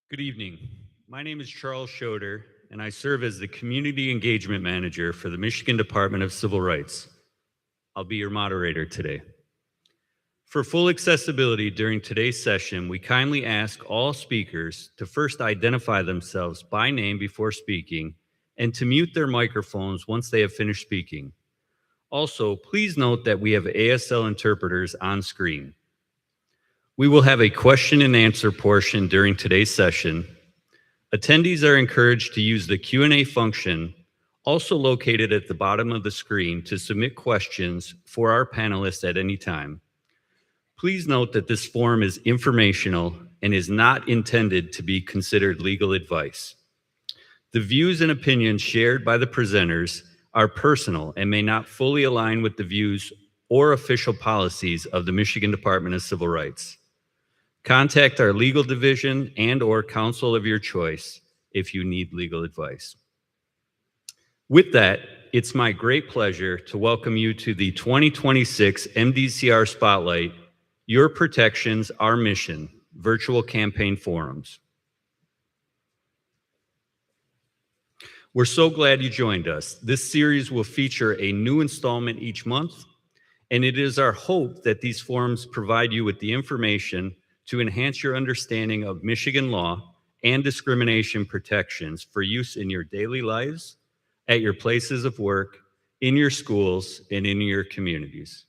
Good evening. My name is Charles Schoder, and I serve as the Community Engagement Manager for the Michigan Department of Civil Rights. I'll be your moderator today. For full accessibility during today's session, we kindly ask all speakers to first identify themselves by name before speaking and to mute their microphones once they have finished speaking. Also, please note that we have ASL interpreters on screen. We will have a question and answer portion during today's session. Attendees are encouraged to use the Q&A function, also located at the bottom of the screen, to submit questions for our panelists at any time. Please note that this forum is informational and is not intended to be considered legal advice. The views and opinions shared by the presenters are personal and may not fully align with the views or official policies of the Michigan Department of Civil Rights. Contact our legal division and/or counsel of your choice if you need legal advice. With that, it's my great pleasure to welcome you to the 2026 MDCR Spotlight, Your Protections, Our Mission, Virtual Campaign Forums. We're so glad you joined us. This series will feature a new installment each month, and it is our hope that these forums provide you with the information to enhance your understanding of Michigan law and discrimination protections for use in your daily lives, at your places of work, in your schools, and in your communities.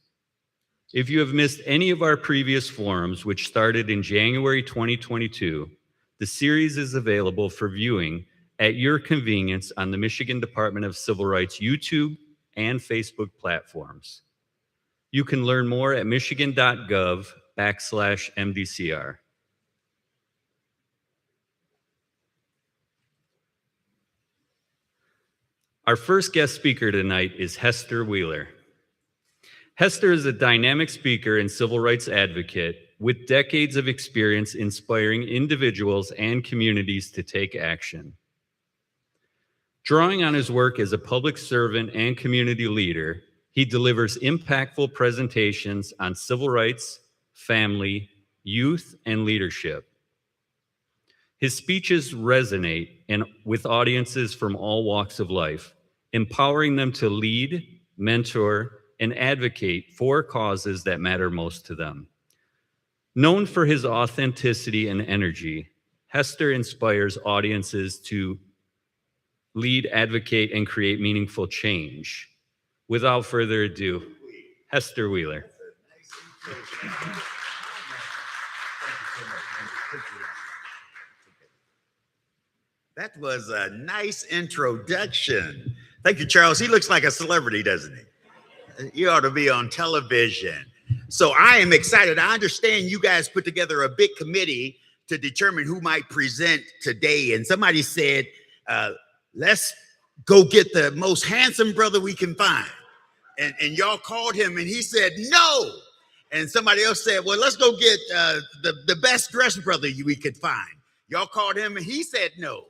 If you have missed any of our previous forums, which started in January 2022, the series is available for viewing at your convenience on the Michigan Department of Civil Rights YouTube and Facebook platforms. You can learn more at michigan.gov/MDCR. Our first guest speaker tonight is Heaster Wheeler. Heaster is a dynamic speaker and civil rights advocate with decades of experience inspiring individuals and communities to take action. Drawing on his work as a public servant and community leader, he delivers impactful presentations on civil rights, family, youth, and leadership. His speeches resonate with audiences from all walks of life, empowering them to lead, mentor, and advocate for causes that matter most to them. Known for his authenticity and energy, Heaster inspires audiences to lead, advocate, and create meaningful change. Without further ado, Heaster Wheeler. That was a nice introduction. Thank you, Charles. He looks like a celebrity, doesn't he? You ought to be on television. So I am excited. I understand you guys put together a big committee to determine who might present today. And somebody said, let's go get the most handsome brother we can find. And y'all called him and he said, no. And somebody else said, well, let's go get the best dressed brother we could find. Y'all called him and he said, no.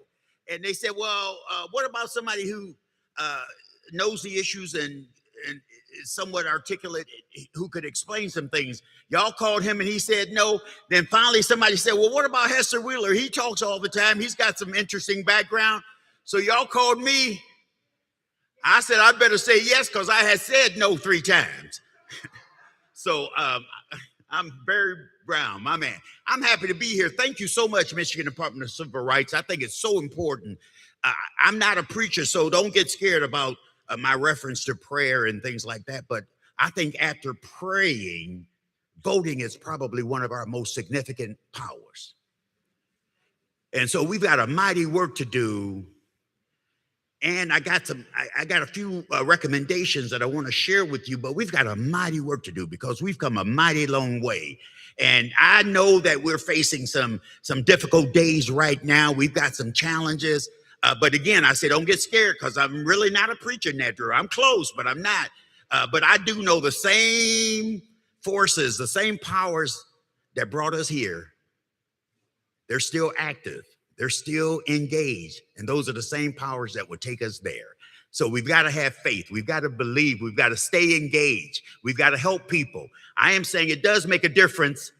And they said, well, what about somebody who knows the issues and is somewhat articulate, who could explain some things? Y'all called him and he said, no. Then finally somebody said, well, what about Heaster Wheeler? He talks all the time. He's got some interesting background. So y'all called me. I said, I better say yes, because I had said no 3 times. So I'm Barry Brown, my man. I'm happy to be here. Thank you so much, Michigan Department of Civil Rights. I think it's so important. I'm not a preacher, so don't get scared about my reference to prayer and things like that. But I think after praying, voting is probably one of our most significant powers. And so we've got a mighty work to do. And I got a few recommendations that I want to share with you, but we've got a mighty work to do because we've come a mighty long way. And I know that we're facing some difficult days right now. We've got some challenges. But again, I say, don't get scared, because I'm really not a preacher, Nedra. I'm close, but I'm not. But I do know the same forces, the same powers that brought us here, they're still active. They're still engaged. And those are the same powers that would take us there. So we've got to have faith. We've got to believe. We've got to stay engaged. We've got to help people. I am saying it does make a difference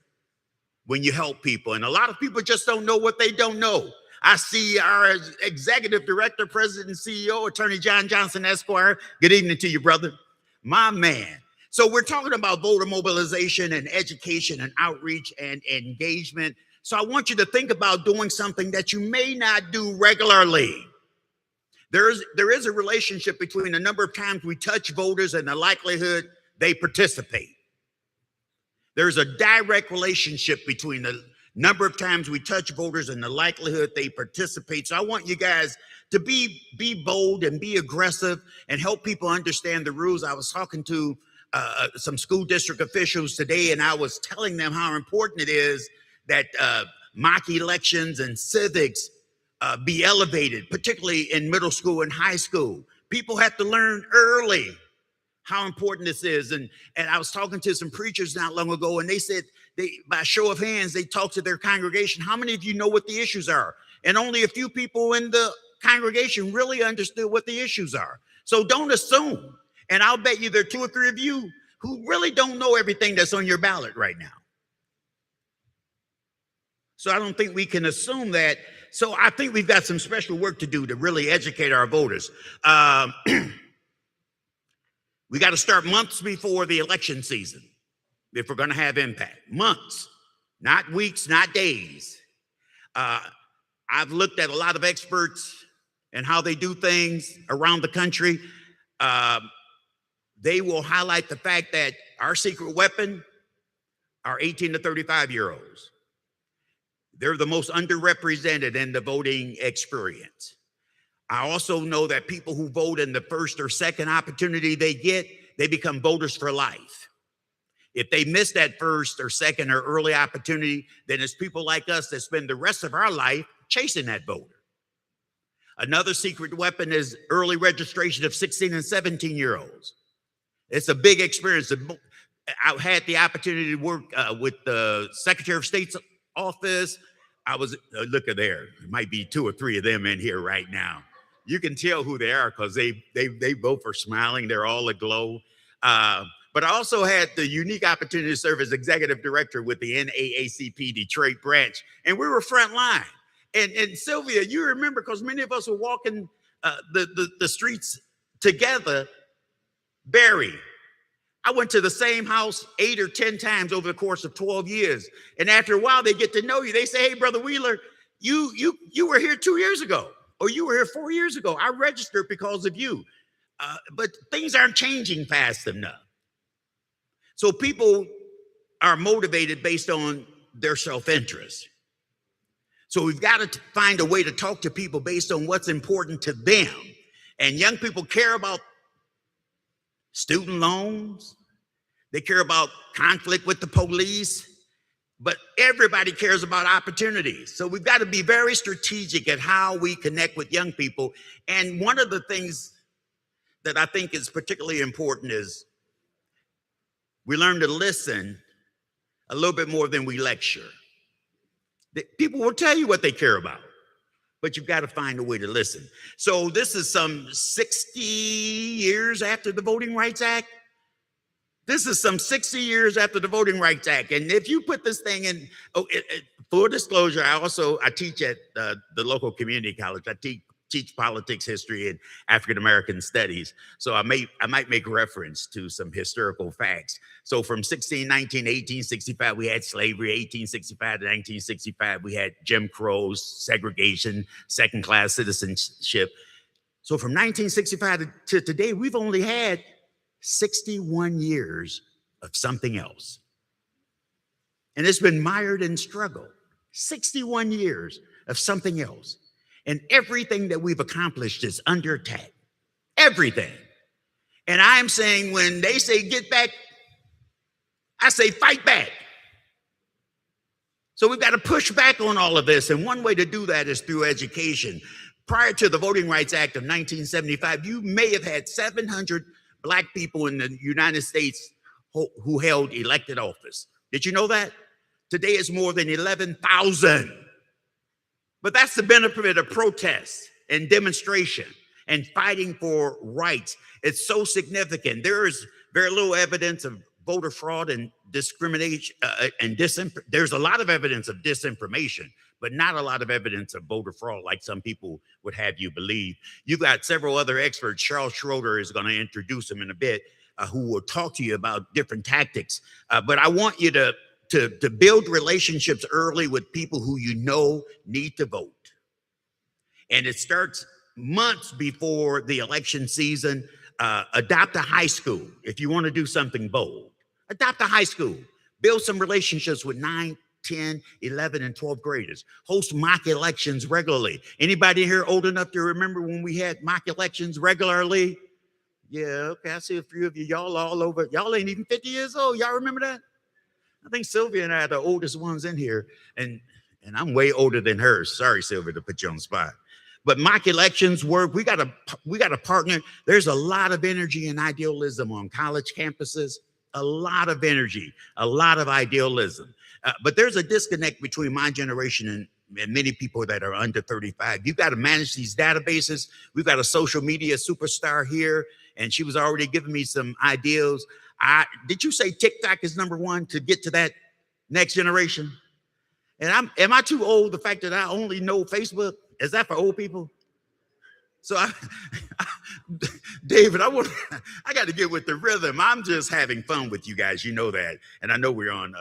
when you help people. And a lot of people just don't know what they don't know. I see our executive director, president, and CEO, Attorney John Johnson, Esquire. Good evening to you, brother. My man. So we're talking about voter mobilization and education and outreach and engagement. So I want you to think about doing something that you may not do regularly. There is a relationship between the number of times we touch voters and the likelihood they participate. There's a direct relationship between the number of times we touch voters and the likelihood they participate. So I want you guys to be bold and be aggressive and help people understand the rules. I was talking to some school district officials today, and I was telling them how important it is that mock elections and civics be elevated, particularly in middle school and high school. People have to learn early how important this is. And I was talking to some preachers not long ago, and they said, by show of hands, they talked to their congregation. How many of you know what the issues are? And only a few people in the congregation really understood what the issues are. So don't assume. And I'll bet you there are 2 or 3 of you who really don't know everything that's on your ballot right now. So I don't think we can assume that. So I think we've got some special work to do to really educate our voters. We got to start months before the election season if we're going to have impact. Months, not weeks, not days. I've looked at a lot of experts and how they do things around the country. They will highlight the fact that our secret weapon are 18 to 35-year-olds. They're the most underrepresented in the voting experience. I also know that people who vote in the first or second opportunity they get, they become voters for life. If they miss that first or second or early opportunity, then it's people like us that spend the rest of our life chasing that voter. Another secret weapon is early registration of 16 and 17-year-olds. It's a big experience. I had the opportunity to work with the Secretary of State's office. I was, look at there, there might be 2 or 3 of them in here right now. You can tell who they are because they both are smiling. They're all aglow. But I also had the unique opportunity to serve as executive director with the NAACP Detroit branch, and we were front line. And Sylvia, you remember, because many of us were walking the streets together. Barry, I went to the same house 8 or 10 times over the course of 12 years. And after a while, they get to know you. They say, hey, Brother Wheeler, you were here 2 years ago, or you were here 4 years ago. I registered because of you. But things aren't changing fast enough. So people are motivated based on their self-interest. So we've got to find a way to talk to people based on what's important to them. And young people care about student loans. They care about conflict with the police, but everybody cares about opportunities. So we've got to be very strategic at how we connect with young people. And one of the things that I think is particularly important is we learn to listen a little bit more than we lecture. People will tell you what they care about, but you've got to find a way to listen. So this is some 60 years after the Voting Rights Act. This is some 60 years after the Voting Rights Act. And if you put this thing in, full disclosure, I teach at the local community college. I teach politics, history, and African-American studies. So I might make reference to some historical facts. So from 1619 to 1865, we had slavery. 1865 to 1965, we had Jim Crow, segregation, second-class citizenship. So from 1965 to today, we've only had 61 years of something else. And it's been mired in struggle. 61 years of something else. And everything that we've accomplished is under attack. Everything. And I'm saying when they say get back, I say fight back. So we've got to push back on all of this. And one way to do that is through education. Prior to the Voting Rights Act of 1975, you may have had 700 Black people in the United States who held elected office. Did you know that? Today it's more than 11,000. But that's the benefit of protest and demonstration and fighting for rights. It's so significant. There is very little evidence of voter fraud and discrimination there's a lot of evidence of disinformation, but not a lot of evidence of voter fraud like some people would have you believe. You've got several other experts. Charles Schroeder is going to introduce them in a bit, who will talk to you about different tactics. But I want you to build relationships early with people who you know need to vote. And it starts months before the election season. Adopt a high school if you want to do something bold. Adopt a high school. Build some relationships with 9, 10, 11, and 12 graders. Host mock elections regularly. Anybody here old enough to remember when we had mock elections regularly? Yeah, okay, I see a few of you. Y'all all over. Y'all ain't even 50 years old. Y'all remember that? I think Sylvia and I are the oldest ones in here, and I'm way older than her. Sorry, Sylvia, to put you on the spot. But mock elections work. We got a partner. There's a lot of energy and idealism on college campuses. A lot of energy, a lot of idealism. But there's a disconnect between my generation and many people that are under 35. You've got to manage these databases. We've got a social media superstar here, and she was already giving me some ideas. Did you say TikTok is #1 to get to that next generation? And am I too old? The fact that I only know Facebook, is that for old people? So David, I got to get with the rhythm. I'm just having fun with you guys. You know that. And I know we're on,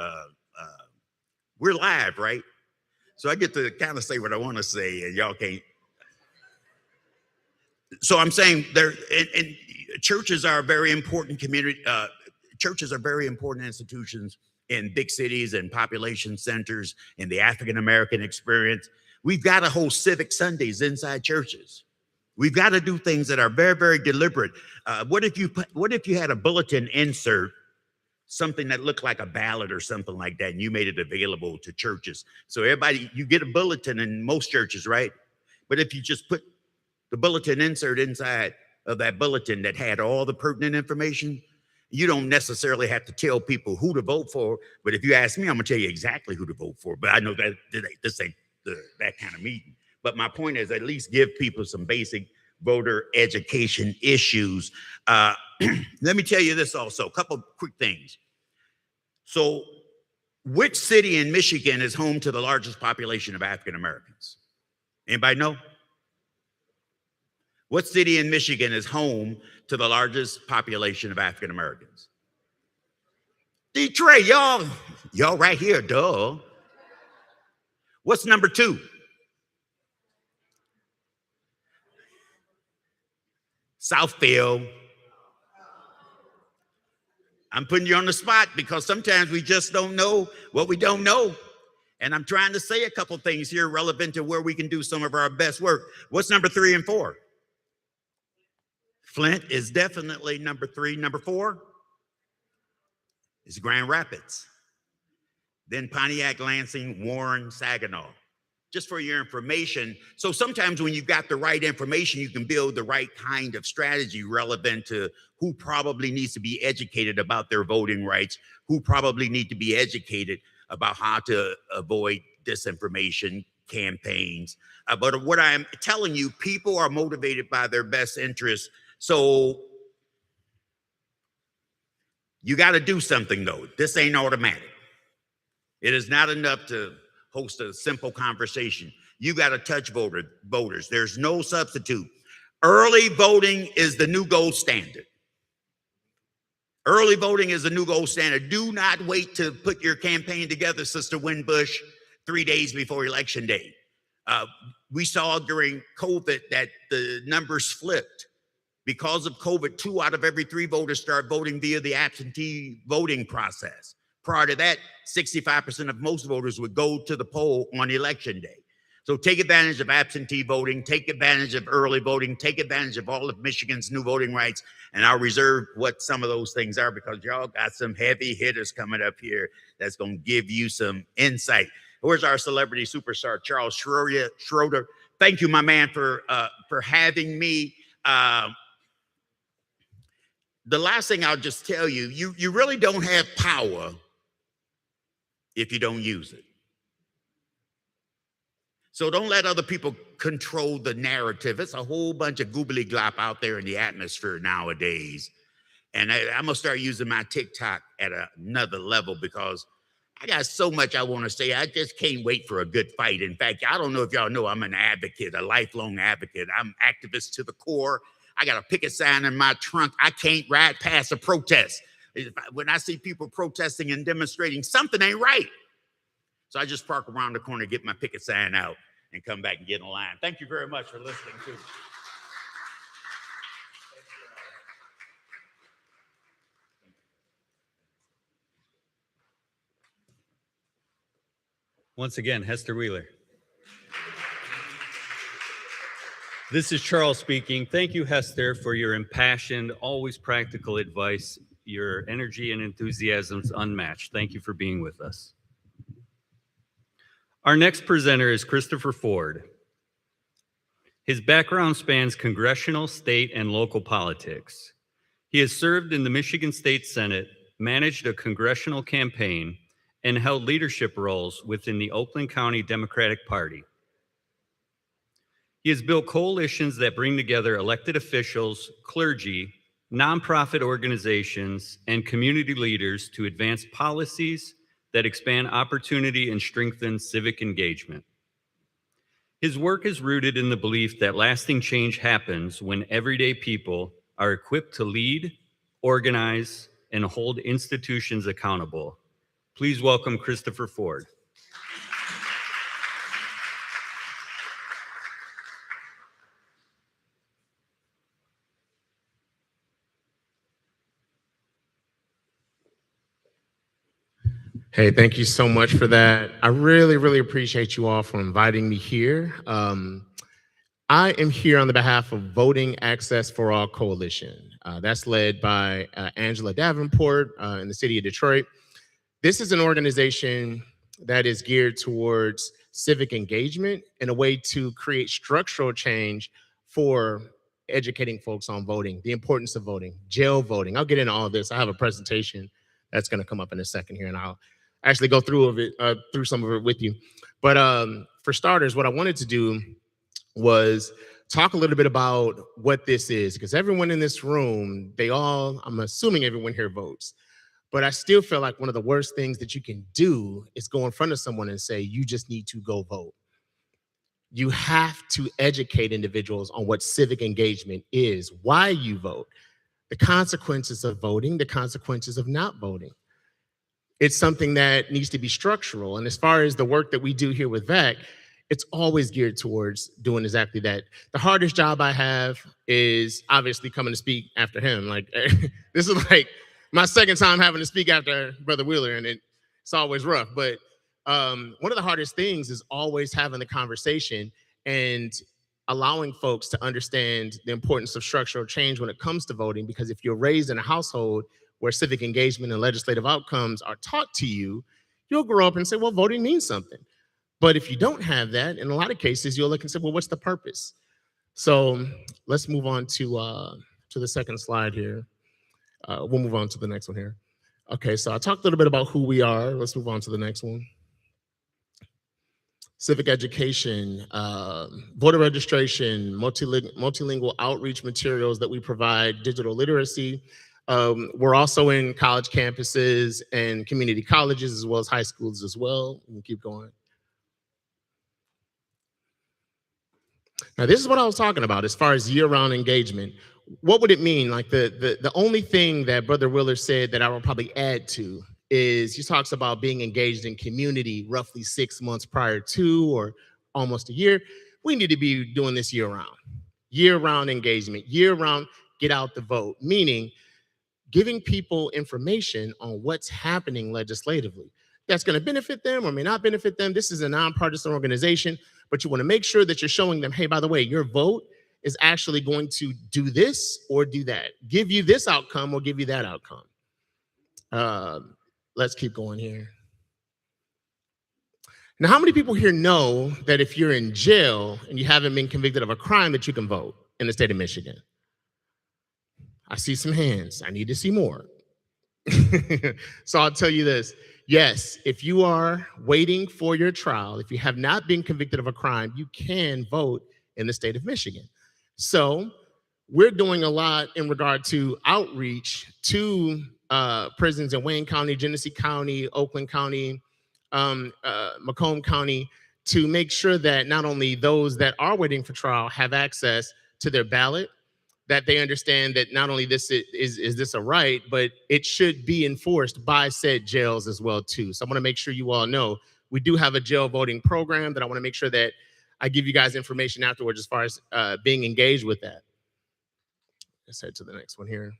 we're live, right? So I get to kind of say what I want to say and y'all can't. So I'm saying and churches are very important community. Churches are very important institutions in big cities and population centers in the African-American experience. We've got to host civic Sundays inside churches. We've got to do things that are very, very deliberate. What if you had a bulletin insert, something that looked like a ballot or something like that, and you made it available to churches? So everybody, you get a bulletin in most churches, right? But if you just put the bulletin insert inside of that bulletin that had all the pertinent information, you don't necessarily have to tell people who to vote for. But if you ask me, I'm gonna tell you exactly who to vote for. But I know that this ain't that kind of meeting. But my point is, at least give people some basic voter education issues. Let me tell you this also, a couple quick things. So which city in Michigan is home to the largest population of African Americans? Anybody know? What city in Michigan is home to the largest population of African Americans? Detroit, y'all right here, duh. What's #2? Southfield. I'm putting you on the spot because sometimes we just don't know what we don't know. And I'm trying to say a couple things here relevant to where we can do some of our best work. What's #3 and 4? Flint is definitely #3. #4 is Grand Rapids. Then Pontiac, Lansing, Warren, Saginaw. Just for your information. So sometimes when you've got the right information, you can build the right kind of strategy relevant to who probably needs to be educated about their voting rights, who probably need to be educated about how to avoid disinformation campaigns. But what I'm telling you, people are motivated by their best interests. So you got to do something though. This ain't automatic. It is not enough to host a simple conversation. You got to touch voters. There's no substitute. Early voting is the new gold standard. Early voting is the new gold standard. Do not wait to put your campaign together, Sister Winbush, 3 days before election day. We saw during COVID that the numbers flipped. Because of COVID, 2 out of every 3 voters start voting via the absentee voting process. Prior to that, 65% of most voters would go to the poll on election day. So take advantage of absentee voting, take advantage of early voting, take advantage of all of Michigan's new voting rights. And I'll reserve what some of those things are because y'all got some heavy hitters coming up here that's going to give you some insight. Where's our celebrity superstar, Charles Schroeder? Thank you, my man, for having me. The last thing I'll just tell you, you really don't have power if you don't use it. So don't let other people control the narrative. It's a whole bunch of goobly glop out there in the atmosphere nowadays. And I'm gonna start using my TikTok at another level because I got so much I want to say. I just can't wait for a good fight. In fact, I don't know if y'all know I'm an advocate, a lifelong advocate. I'm activist to the core. I got a picket sign in my trunk. I can't ride past a protest. When I see people protesting and demonstrating, something ain't right. So I just park around the corner, get my picket sign out, and come back and get in line. Thank you very much for listening to me. Once again, Heaster Wheeler. This is Charles speaking. Thank you, Heaster, for your impassioned, always practical advice. Your energy and enthusiasm is unmatched. Thank you for being with us. Our next presenter is Christopher Ford. His background spans congressional, state, and local politics. He has served in the Michigan State Senate, managed a congressional campaign, and held leadership roles within the Oakland County Democratic Party. He has built coalitions that bring together elected officials, clergy, nonprofit organizations, and community leaders to advance policies that expand opportunity and strengthen civic engagement. His work is rooted in the belief that lasting change happens when everyday people are equipped to lead, organize, and hold institutions accountable. Please welcome Christopher Ford. Hey, thank you so much for that. I really, really appreciate you all for inviting me here. I am here on the behalf of Voting Access for All Coalition. That's led by Angela Davenport in the city of Detroit. This is an organization that is geared towards civic engagement and a way to create structural change for educating folks on voting, the importance of voting, jail voting. I'll get into all of this. I have a presentation that's going to come up in a second here, and I'll actually go through some of it with you. But for starters, what I wanted to do was talk a little bit about what this is, because everyone in this room, I'm assuming everyone here votes. But I still feel like one of the worst things that you can do is go in front of someone and say, you just need to go vote. You have to educate individuals on what civic engagement is, why you vote, the consequences of voting, the consequences of not voting. It's something that needs to be structural. And as far as the work that we do here with VAC, it's always geared towards doing exactly that. The hardest job I have is obviously coming to speak after him. Like, this is like my second time having to speak after Brother Wheeler, and it's always rough. But one of the hardest things is always having the conversation and allowing folks to understand the importance of structural change when it comes to voting, because if you're raised in a household where civic engagement and legislative outcomes are taught to you, you'll grow up and say, well, voting means something. But if you don't have that, in a lot of cases, you'll look and say, well, what's the purpose? So let's move on to the second slide here. We'll move on to the next one here. Okay, so I talked a little bit about who we are. Let's move on to the next one. Civic education, voter registration, multilingual outreach materials that we provide, digital literacy. We're also in college campuses and community colleges as well as high schools as well. We can keep going. Now, this is what I was talking about as far as year-round engagement. What would it mean? Like the only thing that Brother Wheeler said that I will probably add to is he talks about being engaged in community roughly 6 months prior to or almost a year. We need to be doing this year-round engagement, year-round get out the vote, meaning giving people information on what's happening legislatively. That's going to benefit them or may not benefit them. This is a nonpartisan organization, but you want to make sure that you're showing them, hey, by the way, your vote is actually going to do this or do that, give you this outcome or give you that outcome. Let's keep going here. Now, how many people here know that if you're in jail and you haven't been convicted of a crime that you can vote in the state of Michigan? I see some hands. I need to see more. So I'll tell you this. Yes, if you are waiting for your trial, if you have not been convicted of a crime, you can vote in the state of Michigan. So we're doing a lot in regard to outreach to prisons in Wayne County, Genesee County, Oakland County, Macomb County, to make sure that not only those that are waiting for trial have access to their ballot, that they understand that not only this is this a right, but it should be enforced by said jails as well too. So I want to make sure you all know we do have a jail voting program that I want to make sure that I give you guys information afterwards as far as being engaged with that. Let's head to the next one here.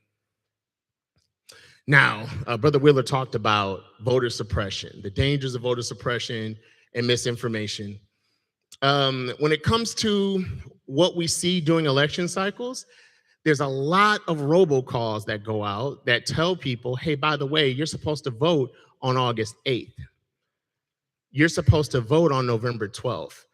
Now, Brother Wheeler talked about voter suppression, the dangers of voter suppression and misinformation. When it comes to what we see during election cycles, there's a lot of robocalls that go out that tell people, hey, by the way, you're supposed to vote on August 8th. You're supposed to vote on November 12th.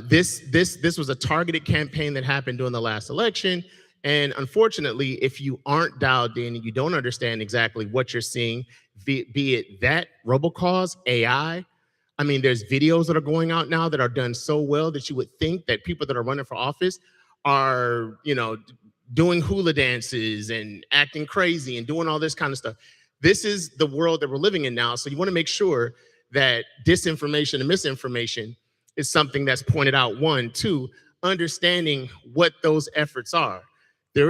This was a targeted campaign that happened during the last election. And unfortunately, if you aren't dialed in and you don't understand exactly what you're seeing, be it that robocalls, AI, I mean, there's videos that are going out now that are done so well that you would think that people that are running for office are, doing hula dances and acting crazy and doing all this kind of stuff. This is the world that we're living in now. So you want to make sure that disinformation and misinformation is something that's pointed out. One, two, understanding what those efforts are. There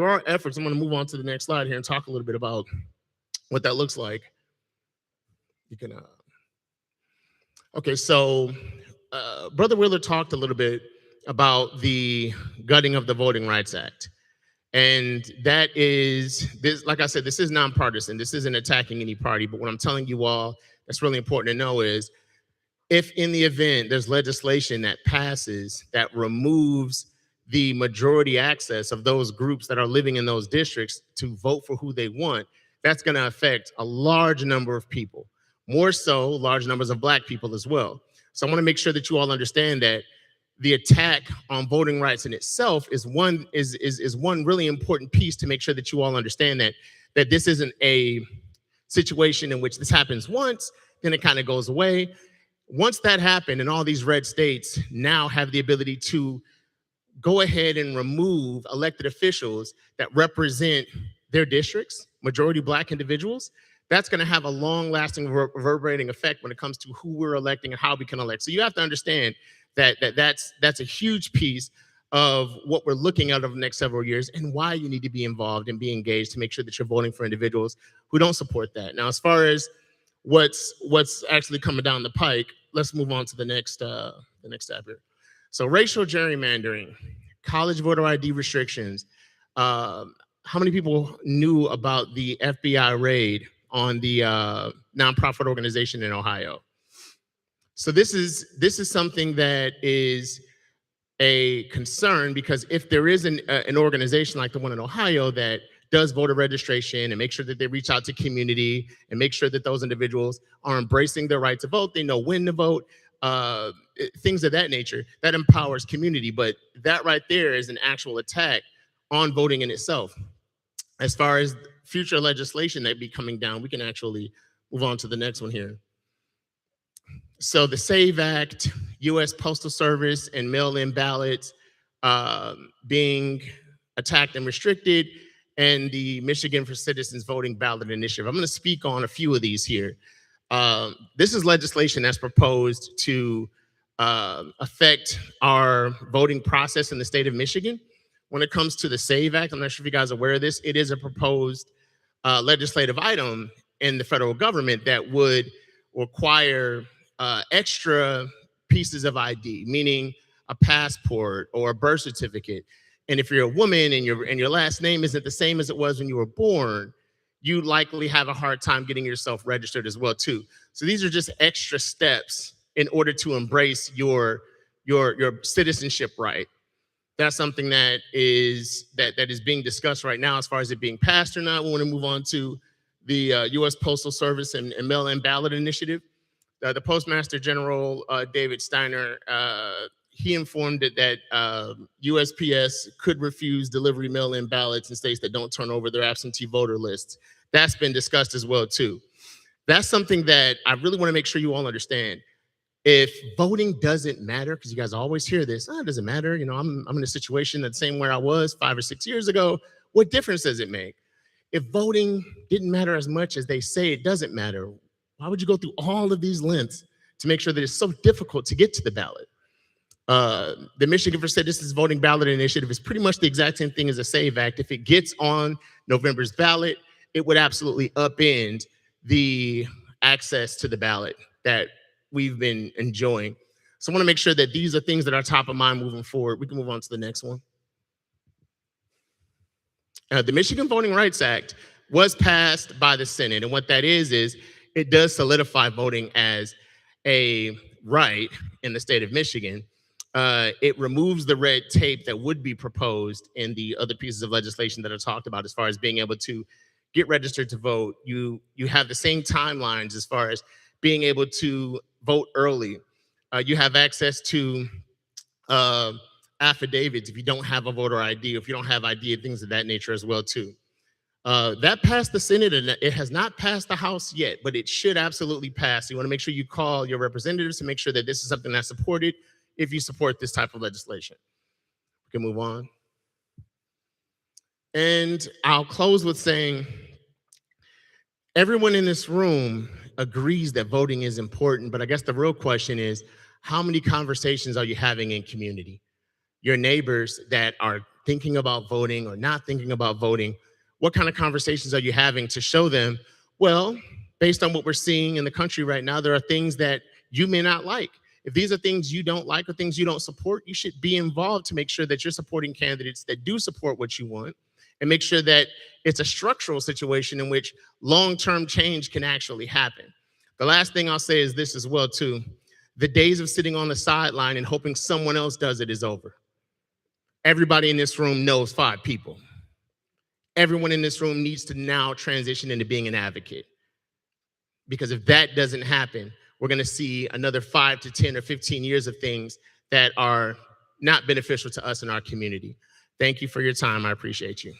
are efforts. I'm going to move on to the next slide here and talk a little bit about what that looks like. You can, okay, so Brother Wheeler talked a little bit about the gutting of the Voting Rights Act. And that is, this, like I said, this is nonpartisan. This isn't attacking any party. But what I'm telling you all that's really important to know is if in the event there's legislation that passes that removes the majority access of those groups that are living in those districts to vote for who they want, that's going to affect a large number of people, more so large numbers of Black people as well. So I want to make sure that you all understand that the attack on voting rights in itself is one really important piece to make sure that you all understand that this isn't a situation in which this happens once, then it kind of goes away. Once that happened, and all these red states now have the ability to go ahead and remove elected officials that represent their districts, majority Black individuals, that's going to have a long-lasting reverberating effect when it comes to who we're electing and how we can elect. So you have to understand that's a huge piece of what we're looking at over the next several years and why you need to be involved and be engaged to make sure that you're voting for individuals who don't support that. Now, as far as what's actually coming down the pike, let's move on to the next tab here. So racial gerrymandering, college voter ID restrictions. How many people knew about the FBI raid on the nonprofit organization in Ohio? So this is something that is a concern, because if there is an organization like the one in Ohio that does voter registration and make sure that they reach out to community and make sure that those individuals are embracing their right to vote, they know when to vote, things of that nature, that empowers community. But that right there is an actual attack on voting in itself. As far as future legislation that be coming down, we can actually move on to the next one here. So the SAVE Act, U.S. Postal Service and mail-in ballots being attacked and restricted, and the Michigan for Citizens Voting Ballot Initiative. I'm going to speak on a few of these here. This is legislation that's proposed to affect our voting process in the state of Michigan. When it comes to the SAVE Act, I'm not sure if you guys are aware of this, it is a proposed legislative item in the federal government that would require extra pieces of ID, meaning a passport or a birth certificate. And if you're a woman and your last name isn't the same as it was when you were born, you likely have a hard time getting yourself registered as well too. So these are just extra steps in order to embrace your citizenship right. That's something that is being discussed right now as far as it being passed or not. We want to move on to the U.S. Postal Service and mail-in ballot initiative. The Postmaster General, David Steiner, he informed it that USPS could refuse delivery mail-in ballots in states that don't turn over their absentee voter lists. That's been discussed as well too. That's something that I really want to make sure you all understand. If voting doesn't matter, because you guys always hear this, oh, it doesn't matter. You know, I'm in a situation that's the same where I was 5 or 6 years ago. What difference does it make? If voting didn't matter as much as they say it doesn't matter, why would you go through all of these lengths to make sure that it's so difficult to get to the ballot? The Michigan for Citizens Voting Ballot Initiative is pretty much the exact same thing as a SAVE Act. If it gets on November's ballot, it would absolutely upend the access to the ballot that we've been enjoying. So I want to make sure that these are things that are top of mind moving forward. We can move on to the next one. The Michigan Voting Rights Act was passed by the Senate, and what that is it does solidify voting as a right in the state of Michigan. It removes the red tape that would be proposed in the other pieces of legislation that are talked about as far as being able to get registered to vote. You have the same timelines as far as being able to vote early. You have access to affidavits if you don't have a voter ID, if you don't have ID, things of that nature as well too. That passed the Senate and it has not passed the House yet, but it should absolutely pass. So you want to make sure you call your representatives to make sure that this is something that's supported if you support this type of legislation. We can move on. And I'll close with saying, everyone in this room agrees that voting is important, but I guess the real question is, how many conversations are you having in community? Your neighbors that are thinking about voting or not thinking about voting, what kind of conversations are you having to show them, well, based on what we're seeing in the country right now, there are things that you may not like. If these are things you don't like or things you don't support, you should be involved to make sure that you're supporting candidates that do support what you want, and make sure that it's a structural situation in which long-term change can actually happen. The last thing I'll say is this as well too. The days of sitting on the sideline and hoping someone else does it is over. Everybody in this room knows 5 people. Everyone in this room needs to now transition into being an advocate. Because if that doesn't happen, we're going to see another 5 to 10 or 15 years of things that are not beneficial to us in our community. Thank you for your time. I appreciate you.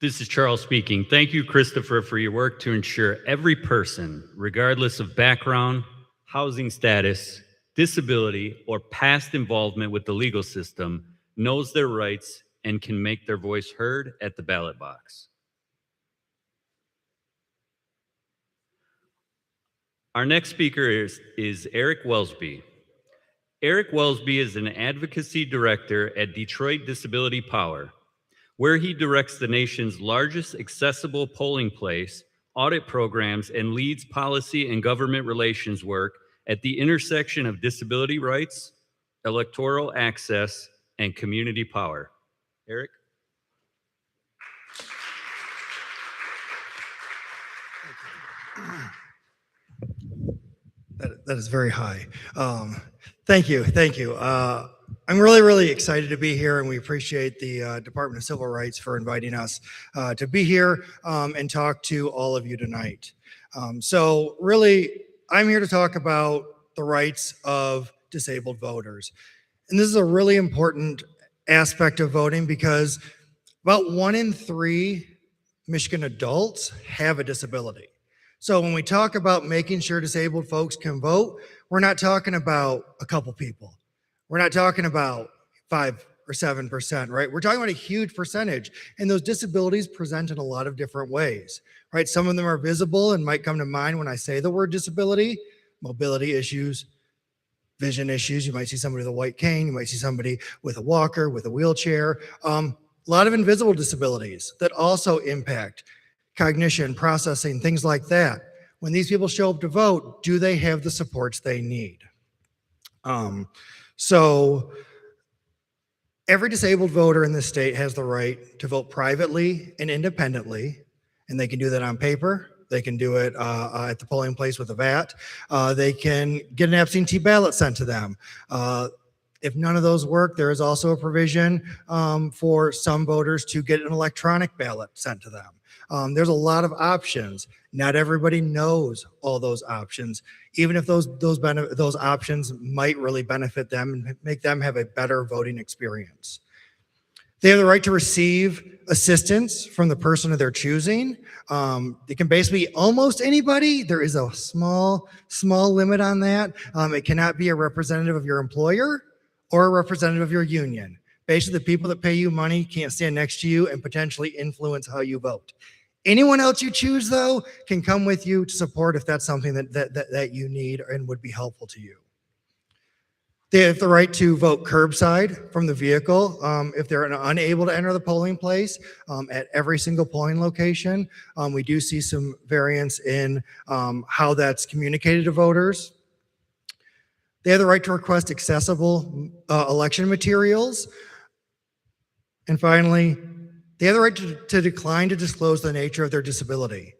This is Charles speaking. Thank you, Christopher, for your work to ensure every person, regardless of background, housing status, disability, or past involvement with the legal system, knows their rights and can make their voice heard at the ballot box. Our next speaker is Eric Welsby. Eric Welsby is an advocacy director at Detroit Disability Power, where he directs the nation's largest accessible polling place, audit programs, and leads policy and government relations work at the intersection of disability rights, electoral access, and community power. Eric? That is very high. Thank you. I'm really excited to be here, and we appreciate the Department of Civil Rights for inviting us to be here and talk to all of you tonight. So really, I'm here to talk about the rights of disabled voters. And this is a really important aspect of voting because about 1 in 3 Michigan adults have a disability. So when we talk about making sure disabled folks can vote, we're not talking about a couple people. We're not talking about 5 or 7%, right? We're talking about a huge percentage, and those disabilities present in a lot of different ways, right? Some of them are visible and might come to mind when I say the word disability: mobility issues, vision issues. You might see somebody with a white cane. You might see somebody with a walker, with a wheelchair. A lot of invisible disabilities that also impact cognition, processing, things like that. When these people show up to vote, do they have the supports they need? So every disabled voter in this state has the right to vote privately and independently, and they can do that on paper. They can do it at the polling place with a VAT. They can get an absentee ballot sent to them. If none of those work, there is also a provision for some voters to get an electronic ballot sent to them. There's a lot of options. Not everybody knows all those options, even if those options might really benefit them and make them have a better voting experience. They have the right to receive assistance from the person of their choosing. It can basically be almost anybody. There is a small limit on that. It cannot be a representative of your employer or a representative of your union. Basically, the people that pay you money can't stand next to you and potentially influence how you vote. Anyone else you choose, though, can come with you to support if that's something that you need and would be helpful to you. They have the right to vote curbside from the vehicle if they're unable to enter the polling place at every single polling location. We do see some variance in how that's communicated to voters. They have the right to request accessible election materials. And finally, they have the right to decline to disclose the nature of their disability.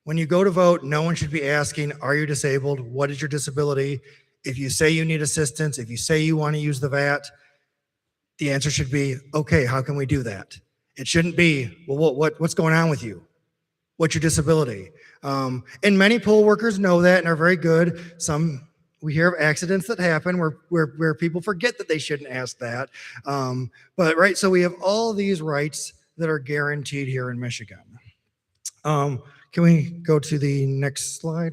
When you go to vote, no one should be asking, are you disabled? What is your disability? If you say you need assistance, if you say you want to use the VAT, the answer should be, okay, how can we do that? It shouldn't be, well, what's going on with you? What's your disability? And many poll workers know that and are very good. We hear of accidents that happen where people forget that they shouldn't ask that. But right, so we have all these rights that are guaranteed here in Michigan. Can we go to the next slide?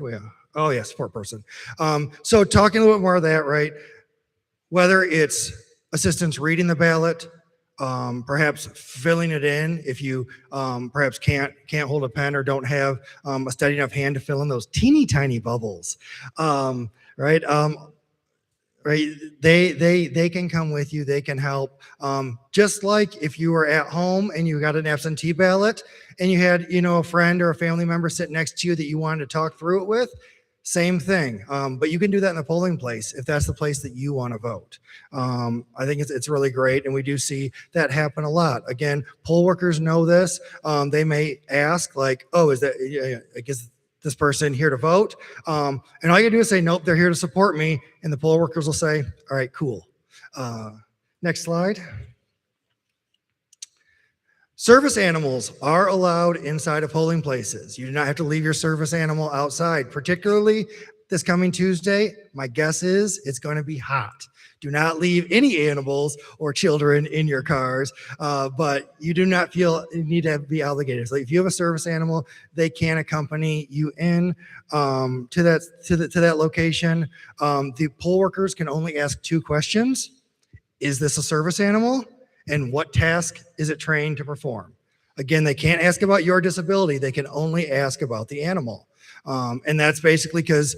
Oh yeah, support person. So talking a little bit more of that, right? Whether it's assistance reading the ballot, perhaps filling it in if you perhaps can't hold a pen or don't have a steady enough hand to fill in those teeny tiny bubbles, right? Right, they can come with you. They can help. Just like if you were at home and you got an absentee ballot and you had, a friend or a family member sit next to you that you wanted to talk through it with, same thing. But you can do that in a polling place if that's the place that you want to vote. I think it's really great, and we do see that happen a lot. Again, poll workers know this. They may ask like, "Oh, is this person here to vote?" And all you do is say, "Nope, they're here to support me." And the poll workers will say, "All right, cool." Next slide. Service animals are allowed inside of polling places. You do not have to leave your service animal outside, particularly this coming Tuesday. My guess is it's going to be hot. Do not leave any animals or children in your cars, but you do not feel you need to be obligated. So if you have a service animal, they can accompany you in to that location. The poll workers can only ask 2 questions. Is this a service animal? And what task is it trained to perform? Again, they can't ask about your disability. They can only ask about the animal. And that's basically because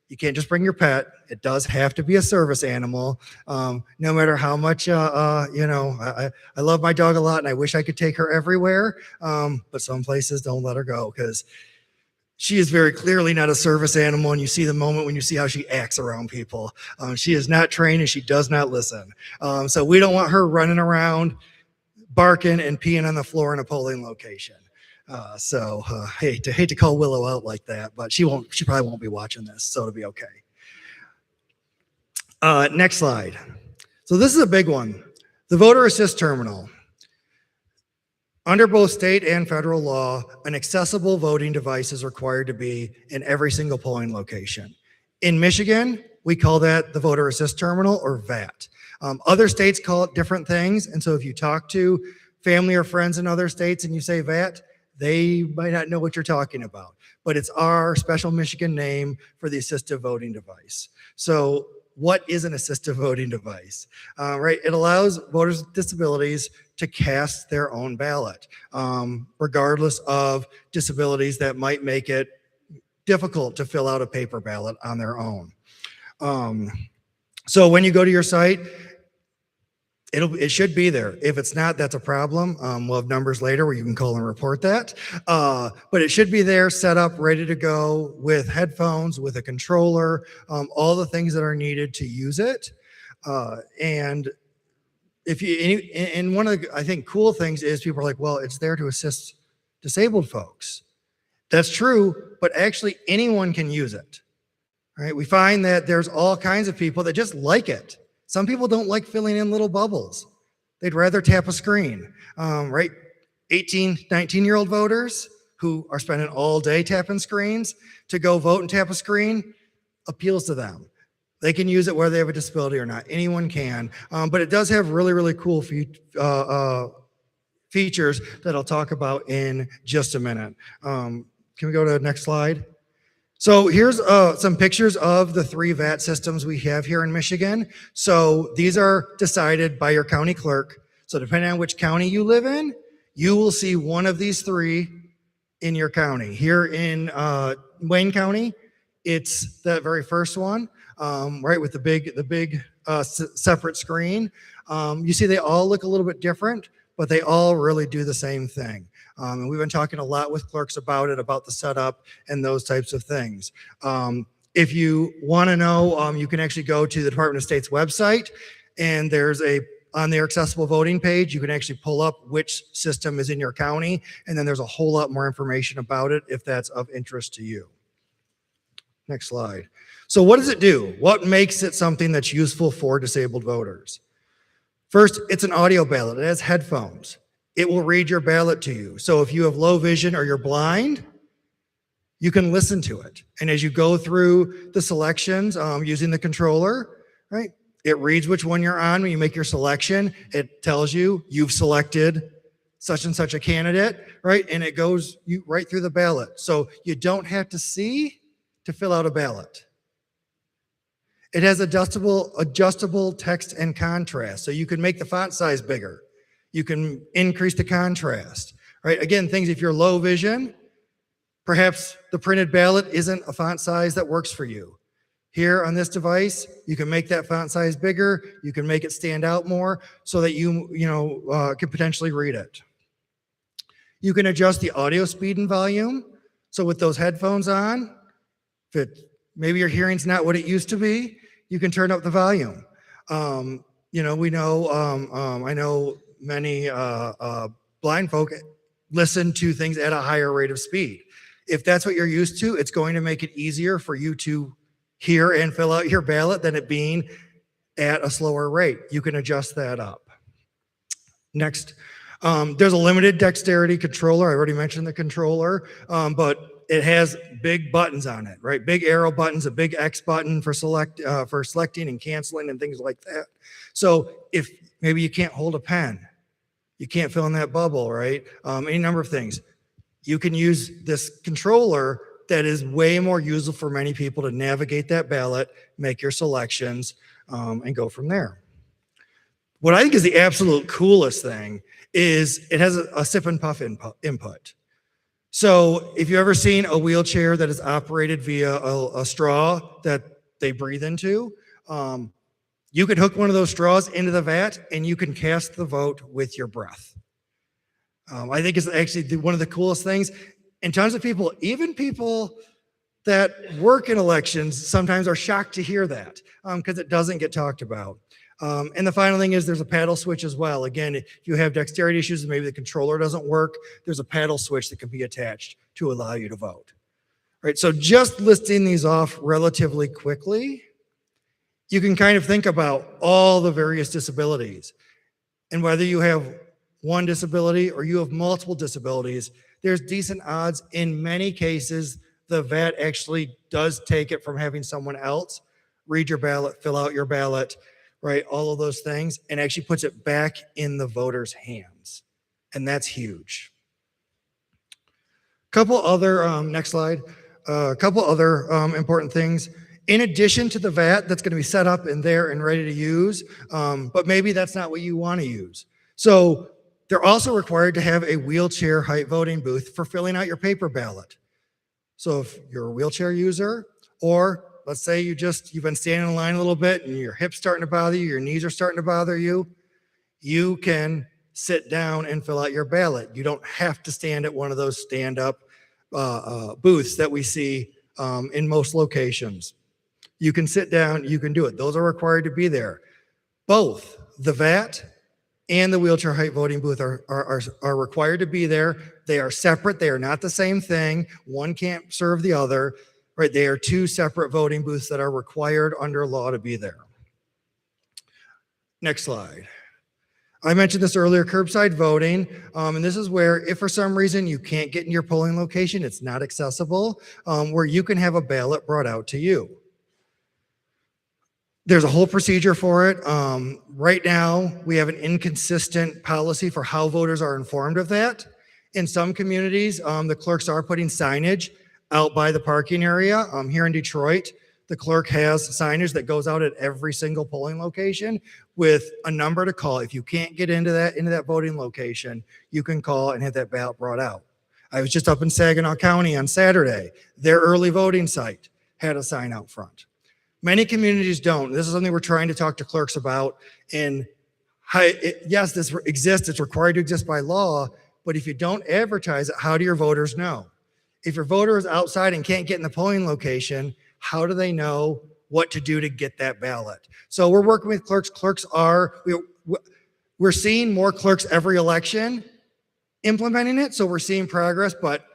you can't just bring your pet. It does have to be a service animal. No matter how much, I love my dog a lot and I wish I could take her everywhere. But some places don't let her go because she is very clearly not a service animal, and you see the moment when you see how she acts around people. She is not trained and she does not listen. So we don't want her running around, barking and peeing on the floor in a polling location. Hate to call Willow out like that, but she probably won't be watching this, so it'll be okay. Next slide. So this is a big one. The voter assist terminal. Under both state and federal law, an accessible voting device is required to be in every single polling location. In Michigan, we call that the voter assist terminal, or VAT. Other states call it different things, and so if you talk to family or friends in other states and you say VAT, they might not know what you're talking about, but it's our special Michigan name for the assistive voting device. So what is an assistive voting device? Right, it allows voters with disabilities to cast their own ballot, regardless of disabilities that might make it difficult to fill out a paper ballot on their own. So when you go to your site, it should be there. If it's not, that's a problem. We'll have numbers later where you can call and report that. But it should be there, set up, ready to go with headphones, with a controller, all the things that are needed to use it. And one of the, I think, cool things is people are like, well, it's there to assist disabled folks. That's true, but actually anyone can use it. Right? We find that there's all kinds of people that just like it. Some people don't like filling in little bubbles. They'd rather tap a screen, right? 18, 19-year-old voters who are spending all day tapping screens to go vote and tap a screen appeals to them. They can use it whether they have a disability or not. Anyone can, but it does have really, really cool features that I'll talk about in just a minute. Can we go to the next slide? So here's some pictures of the 3 VAT systems we have here in Michigan. So these are decided by your county clerk. So depending on which county you live in, you will see one of these 3 in your county. Here in Wayne County, it's that very first one, right, with the big separate screen. You see they all look a little bit different, but they all really do the same thing. And we've been talking a lot with clerks about it, about the setup and those types of things. If you want to know, you can actually go to the Department of State's website, and there's on their accessible voting page, you can actually pull up which system is in your county, and then there's a whole lot more information about it if that's of interest to you. Next slide. So what does it do? What makes it something that's useful for disabled voters? First, it's an audio ballot. It has headphones. It will read your ballot to you. So if you have low vision or you're blind, you can listen to it. And as you go through the selections using the controller, right, it reads which one you're on. When you make your selection, it tells you you've selected such and such a candidate, right? And it goes right through the ballot. So you don't have to see to fill out a ballot. It has adjustable text and contrast. So you can make the font size bigger. You can increase the contrast, right? Again, things if you're low vision, perhaps the printed ballot isn't a font size that works for you. Here on this device, you can make that font size bigger. You can make it stand out more so that you can potentially read it. You can adjust the audio speed and volume. So with those headphones on, maybe your hearing's not what it used to be, you can turn up the volume. I know many blind folk listen to things at a higher rate of speed. If that's what you're used to, it's going to make it easier for you to hear and fill out your ballot than it being at a slower rate. You can adjust that up. Next, there's a limited dexterity controller. I already mentioned the controller, but it has big buttons on it, right? Big arrow buttons, a big X button for selecting and canceling and things like that. So if maybe you can't hold a pen, you can't fill in that bubble, right? Any number of things. You can use this controller that is way more useful for many people to navigate that ballot, make your selections, and go from there. What I think is the absolute coolest thing is it has a sip and puff input. So if you've ever seen a wheelchair that is operated via a straw that they breathe into, you could hook one of those straws into the vat and you can cast the vote with your breath. I think it's actually one of the coolest things. And tons of people, even people that work in elections, sometimes are shocked to hear that because it doesn't get talked about. And the final thing is there's a paddle switch as well. Again, if you have dexterity issues and maybe the controller doesn't work, there's a paddle switch that can be attached to allow you to vote. All right, so just listing these off relatively quickly, you can kind of think about all the various disabilities. And whether you have one disability or you have multiple disabilities, there's decent odds in many cases the VAT actually does take it from having someone else read your ballot, fill out your ballot, right? All of those things, and actually puts it back in the voter's hands. And that's huge. Couple other, next slide, a couple other important things. In addition to the VAT that's gonna be set up in there and ready to use, but maybe that's not what you wanna use. So they're also required to have a wheelchair height voting booth for filling out your paper ballot. So if you're a wheelchair user, or let's say you've been standing in line a little bit and your hips starting to bother you, your knees are starting to bother you, you can sit down and fill out your ballot. You don't have to stand at one of those stand-up booths that we see in most locations. You can sit down, you can do it. Those are required to be there. Both the VAT and the wheelchair height voting booth are required to be there. They are separate. They are not the same thing. One can't serve the other, right? They are two separate voting booths that are required under law to be there. Next slide. I mentioned this earlier, curbside voting, and this is where if for some reason you can't get in your polling location, it's not accessible, where you can have a ballot brought out to you. There's a whole procedure for it. Right now, we have an inconsistent policy for how voters are informed of that. In some communities, the clerks are putting signage out by the parking area. Here in Detroit, the clerk has signage that goes out at every single polling location with a number to call. If you can't get into that voting location, you can call and have that ballot brought out. I was just up in Saginaw County on Saturday. Their early voting site had a sign out front. Many communities don't. This is something we're trying to talk to clerks about. And yes, this exists. It's required to exist by law. But if you don't advertise it, how do your voters know? If your voter is outside and can't get in the polling location, how do they know what to do to get that ballot? So we're working with clerks. We're seeing more clerks every election implementing it. So we're seeing progress, but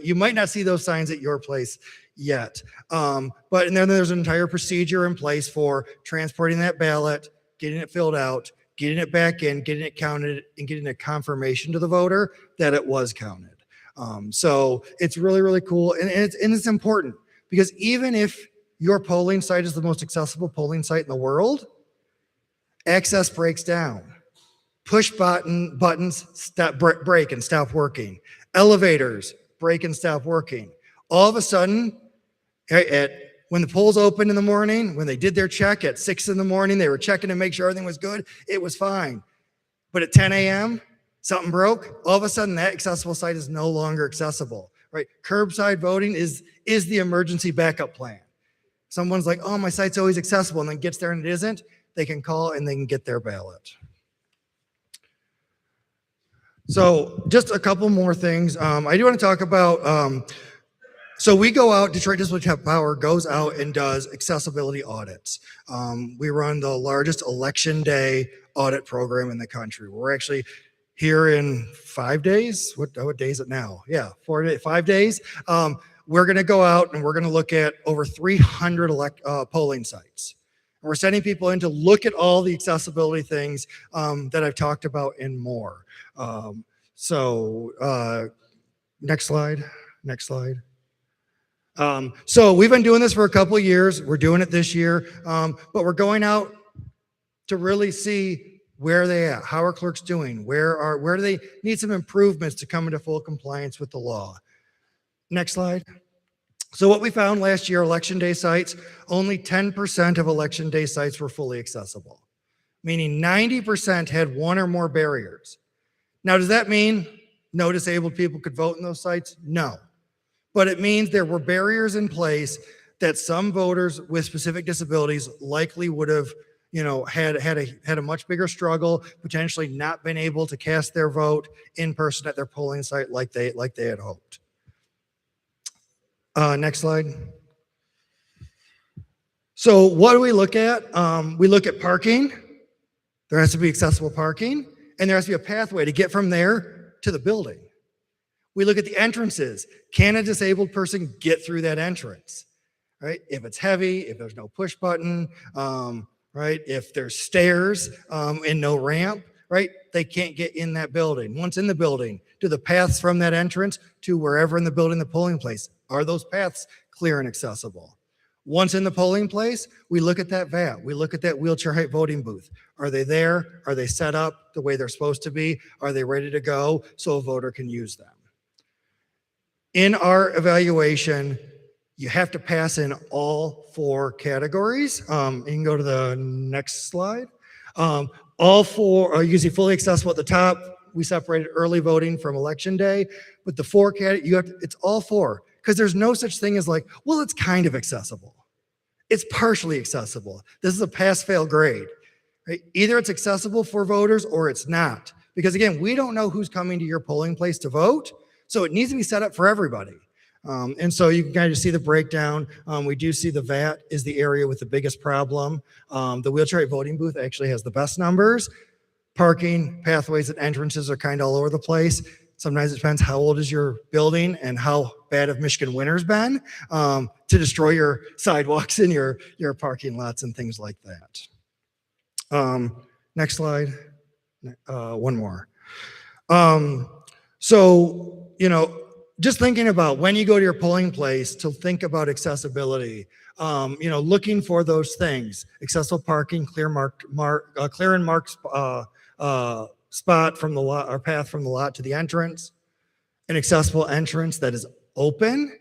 you might not see those signs at your place yet. And then there's an entire procedure in place for transporting that ballot, getting it filled out, getting it back in, getting it counted, and getting a confirmation to the voter that it was counted. So it's really, really cool. And it's important because even if your polling site is the most accessible polling site in the world, access breaks down. Push buttons break and stop working. Elevators break and stop working. All of a sudden, when the polls opened in the morning, when they did their check at 6 in the morning, they were checking to make sure everything was good. It was fine. But at 10 a.m., something broke. All of a sudden, that accessible site is no longer accessible. Right? Curbside voting is the emergency backup plan. Someone's like, "Oh, my site's always accessible," and then gets there and it isn't. They can call and they can get their ballot. So just a couple more things. I do want to talk about, so we go out, Detroit District Power goes out and does accessibility audits. We run the largest election day audit program in the country. We're actually here in 5 days. What day is it now? Yeah, 5 days. We're going to go out and we're going to look at over 300 polling sites. And we're sending people in to look at all the accessibility things that I've talked about and more. Next slide. So we've been doing this for a couple of years. We're doing it this year, but we're going out to really see where they at, how are clerks doing, where do they need some improvements to come into full compliance with the law. Next slide. So what we found last year, election day sites, only 10% of election day sites were fully accessible, meaning 90% had one or more barriers. Now, does that mean no disabled people could vote in those sites? No. But it means there were barriers in place that some voters with specific disabilities likely would have, had a much bigger struggle, potentially not been able to cast their vote in person at their polling site like they had hoped. Next slide. So what do we look at? We look at parking. There has to be accessible parking, and there has to be a pathway to get from there to the building. We look at the entrances. Can a disabled person get through that entrance? Right? If it's heavy, if there's no push button, right? If there's stairs and no ramp, right? They can't get in that building. Once in the building, do the paths from that entrance to wherever in the building the polling place, are those paths clear and accessible? Once in the polling place, we look at that VAT. We look at that wheelchair height voting booth. Are they there? Are they set up the way they're supposed to be? Are they ready to go so a voter can use them? In our evaluation, you have to pass in all 4 categories. You can go to the next slide. All 4 are usually fully accessible at the top. We separated early voting from election day, but the 4 categories, it's all 4, because there's no such thing as like, well, it's kind of accessible. It's partially accessible. This is a pass-fail grade. Right? Either it's accessible for voters or it's not. Because again, we don't know who's coming to your polling place to vote, so it needs to be set up for everybody. And so you can kind of see the breakdown. We do see the VAT is the area with the biggest problem. The wheelchair voting booth actually has the best numbers. Parking, pathways, and entrances are kind of all over the place. Sometimes it depends how old is your building and how bad have Michigan winters been to destroy your sidewalks and your parking lots and things like that. Next slide. One more. So, just thinking about when you go to your polling place to think about accessibility, looking for those things: accessible parking, clear and marked spot from the lot or path from the lot to the entrance, an accessible entrance that is open.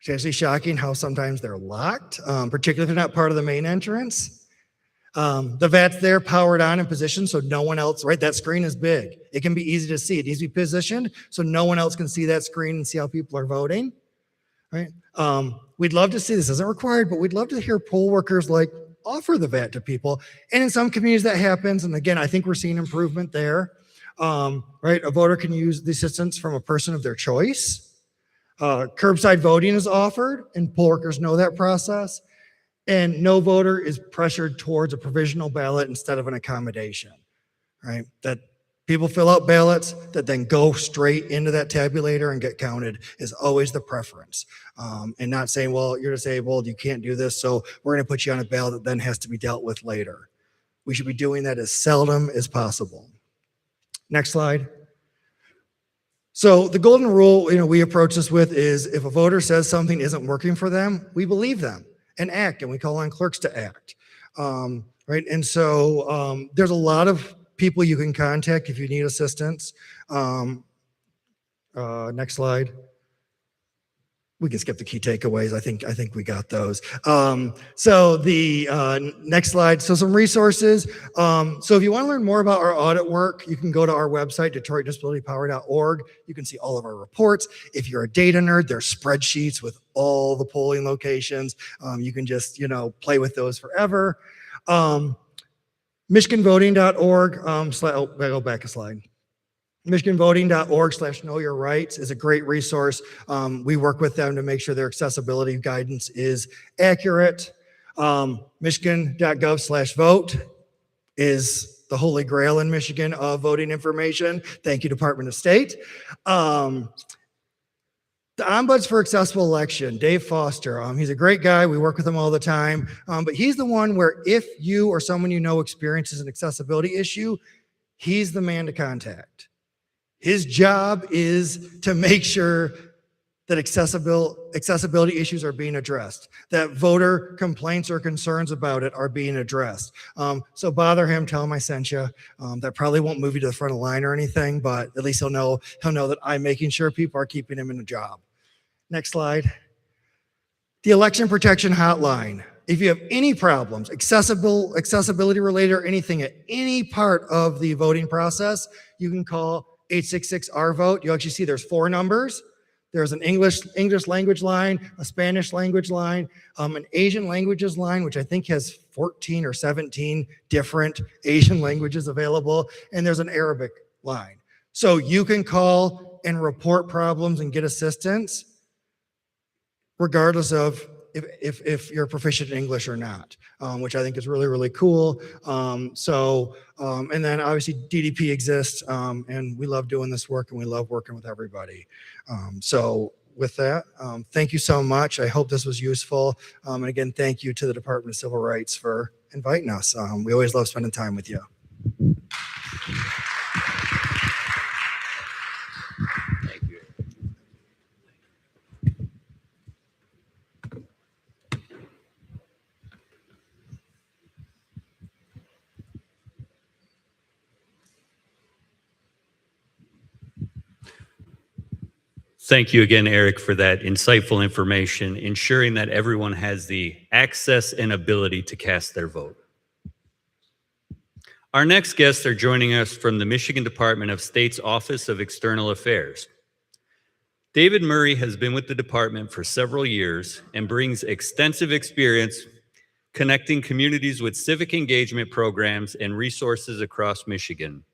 It's actually shocking how sometimes they're locked, particularly if they're not part of the main entrance. The VAT's there, powered on and positioned so no one else, right? That screen is big. It can be easy to see. It needs to be positioned so no one else can see that screen and see how people are voting, right? We'd love to see, this isn't required, but we'd love to hear poll workers offer the VAT to people. And in some communities that happens, and again, I think we're seeing improvement there, right? A voter can use the assistance from a person of their choice. Curbside voting is offered, and poll workers know that process. And no voter is pressured towards a provisional ballot instead of an accommodation, right? That people fill out ballots that then go straight into that tabulator and get counted is always the preference. And not saying, well, you're disabled, you can't do this, so we're going to put you on a ballot that then has to be dealt with later. We should be doing that as seldom as possible. Next slide. So the golden rule, we approach this with is if a voter says something isn't working for them, we believe them and act, and we call on clerks to act, right? And so there's a lot of people you can contact if you need assistance. Next slide. We can skip the key takeaways. I think we got those. So the next slide. So some resources. So if you want to learn more about our audit work, you can go to our website, DetroitDisabilityPower.org. You can see all of our reports. If you're a data nerd, there's spreadsheets with all the polling locations. You can just play with those forever. MichiganVoting.org. Go back a slide. MichiganVoting.org/knowyourrights is a great resource. We work with them to make sure their accessibility guidance is accurate. Michigan.gov/vote is the holy grail in Michigan of voting information. Thank you, Department of State. The Ombuds for Accessible Election, Dave Foster. He's a great guy. We work with him all the time. But he's the one where if you or someone experiences an accessibility issue, he's the man to contact. His job is to make sure that accessibility issues are being addressed, that voter complaints or concerns about it are being addressed. So bother him, tell him I sent you. That probably won't move you to the front of the line or anything, but at least he'll know that I'm making sure people are keeping him in a job. Next slide. The Election Protection Hotline. If you have any problems, accessibility related or anything at any part of the voting process, you can call 866-R-VOTE. You'll actually see there's 4 numbers. There's an English language line, a Spanish language line, an Asian languages line, which I think has 14 or 17 different Asian languages available, and there's an Arabic line. So you can call and report problems and get assistance regardless of if you're proficient in English or not, which I think is really, really cool. And then obviously DDP exists, and we love doing this work and we love working with everybody. So with that, thank you so much. I hope this was useful. And again, thank you to the Department of Civil Rights for inviting us. We always love spending time with you. Thank you. Thank you again, Eric, for that insightful information, ensuring that everyone has the access and ability to cast their vote. Our next guests are joining us from the Michigan Department of State's Office of External Affairs. David Murray has been with the department for several years and brings extensive experience connecting communities with civic engagement programs and resources across Michigan.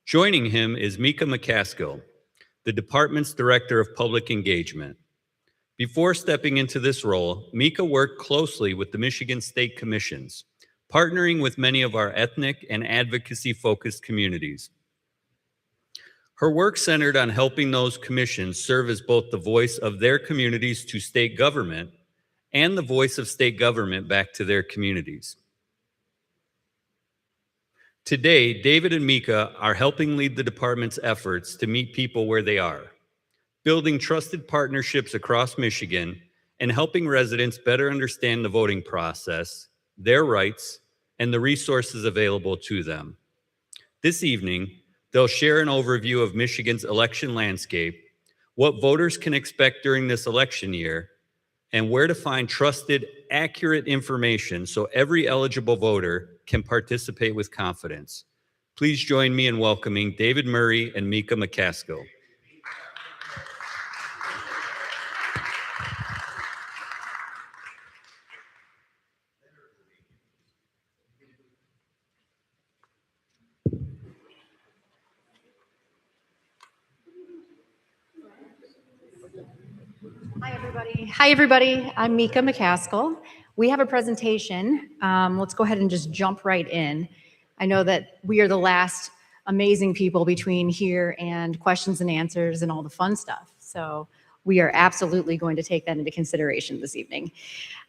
Joining him is Mika McAskill, the department's Director of Public Engagement. Before stepping into this role, Mika worked closely with the Michigan State Commissions, partnering with many of our ethnic and advocacy-focused communities. Her work centered on helping those commissions serve as both the voice of their communities to state government and the voice of state government back to their communities. Today, David and Mika are helping lead the department's efforts to meet people where they are, building trusted partnerships across Michigan and helping residents better understand the voting process, their rights, and the resources available to them. This evening, they'll share an overview of Michigan's election landscape, what voters can expect during this election year, and where to find trusted, accurate information so every eligible voter can participate with confidence. Please join me in welcoming David Murray and Mika McAskill. Hi, everybody. I'm Mika McAskill. We have a presentation. Let's go ahead and just jump right in. I know that we are the last amazing people between here and questions and answers and all the fun stuff. So we are absolutely going to take that into consideration this evening.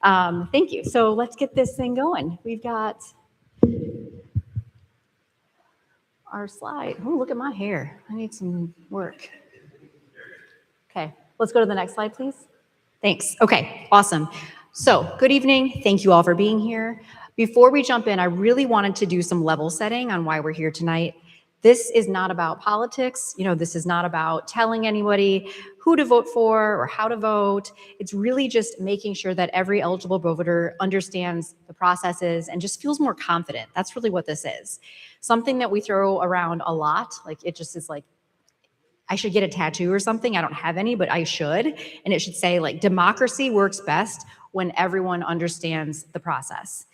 Thank you. So let's get this thing going. We've got our slide. Oh, look at my hair. I need some work. Okay, let's go to the next slide, please. Thanks. Okay, awesome. So good evening. Thank you all for being here. Before we jump in, I really wanted to do some level setting on why we're here tonight. This is not about politics. This is not about telling anybody who to vote for or how to vote. It's really just making sure that every eligible voter understands the processes and just feels more confident. That's really what this is. Something that we throw around a lot, like it just is like, I should get a tattoo or something. I don't have any, but I should. And it should say like, democracy works best when everyone understands the process.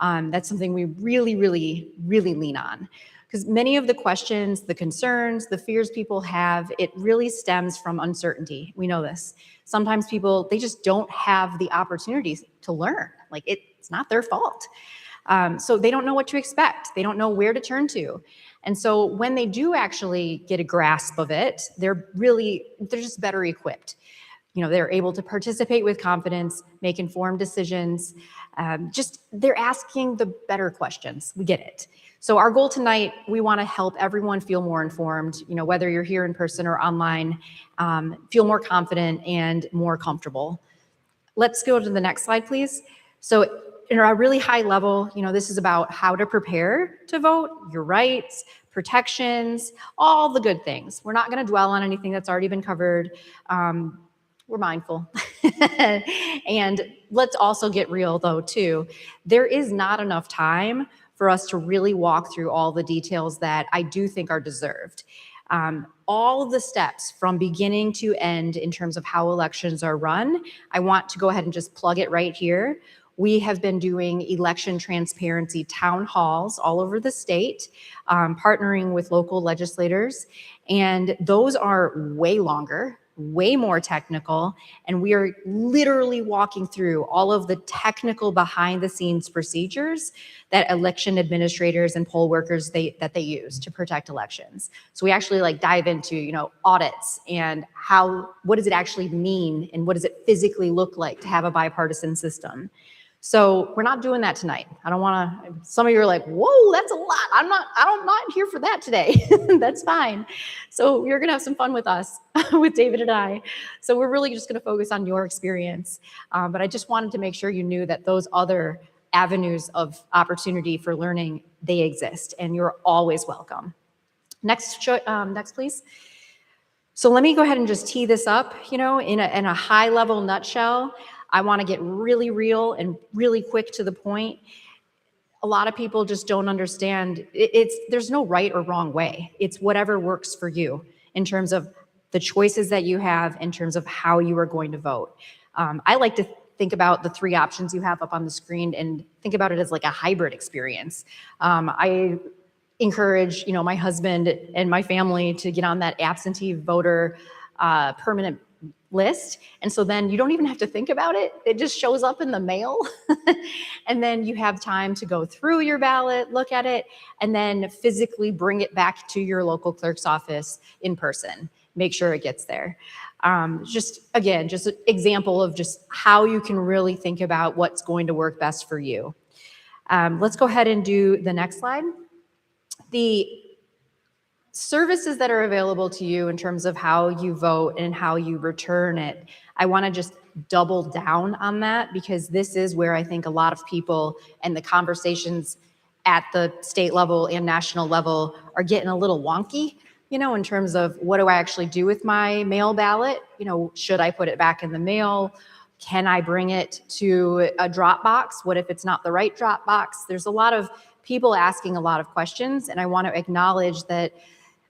That's something we really, really, really lean on. Because many of the questions, the concerns, the fears people have, it really stems from uncertainty. We know this. Sometimes people, they just don't have the opportunities to learn. Like it's not their fault. So they don't know what to expect. They don't know where to turn to. And so when they do actually get a grasp of it, they're just better equipped. They're able to participate with confidence, make informed decisions. They're asking the better questions. We get it. So our goal tonight, we want to help everyone feel more informed, whether you're here in person or online, feel more confident and more comfortable. Let's go to the next slide, please. So in a really high level, this is about how to prepare to vote, your rights, protections, all the good things. We're not going to dwell on anything that's already been covered. We're mindful. And let's also get real though, too. There is not enough time for us to really walk through all the details that I do think are deserved. All of the steps from beginning to end in terms of how elections are run, I want to go ahead and just plug it right here. We have been doing election transparency town halls all over the state, partnering with local legislators, and those are way longer, way more technical, and we are literally walking through all of the technical behind the scenes procedures that election administrators and poll workers that they use to protect elections. So we actually dive into audits and what does it actually mean and what does it physically look like to have a bipartisan system. So we're not doing that tonight. I don't want to, some of you are like, whoa, that's a lot. I'm not here for that today. That's fine. So you're going to have some fun with us, with David and I. So we're really just going to focus on your experience. But I just wanted to make sure you knew that those other avenues of opportunity for learning, they exist and you're always welcome. Next, please. So let me go ahead and just tee this up, in a high level nutshell. I want to get really real and really quick to the point. A lot of people just don't understand. There's no right or wrong way. It's whatever works for you in terms of the choices that you have, in terms of how you are going to vote. I like to think about the three options you have up on the screen and think about it as like a hybrid experience. I encourage, my husband and my family to get on that absentee voter permanent list. And so then you don't even have to think about it. It just shows up in the mail. And then you have time to go through your ballot, look at it, and then physically bring it back to your local clerk's office in person. Make sure it gets there. Just an example of just how you can really think about what's going to work best for you. Let's go ahead and do the next slide. The services that are available to you in terms of how you vote and how you return it, I want to just double down on that, because this is where I think a lot of people and the conversations at the state level and national level are getting a little wonky, in terms of what do I actually do with my mail ballot? Should I put it back in the mail? Can I bring it to a drop box? What if it's not the right drop box? There's a lot of people asking a lot of questions, and I want to acknowledge that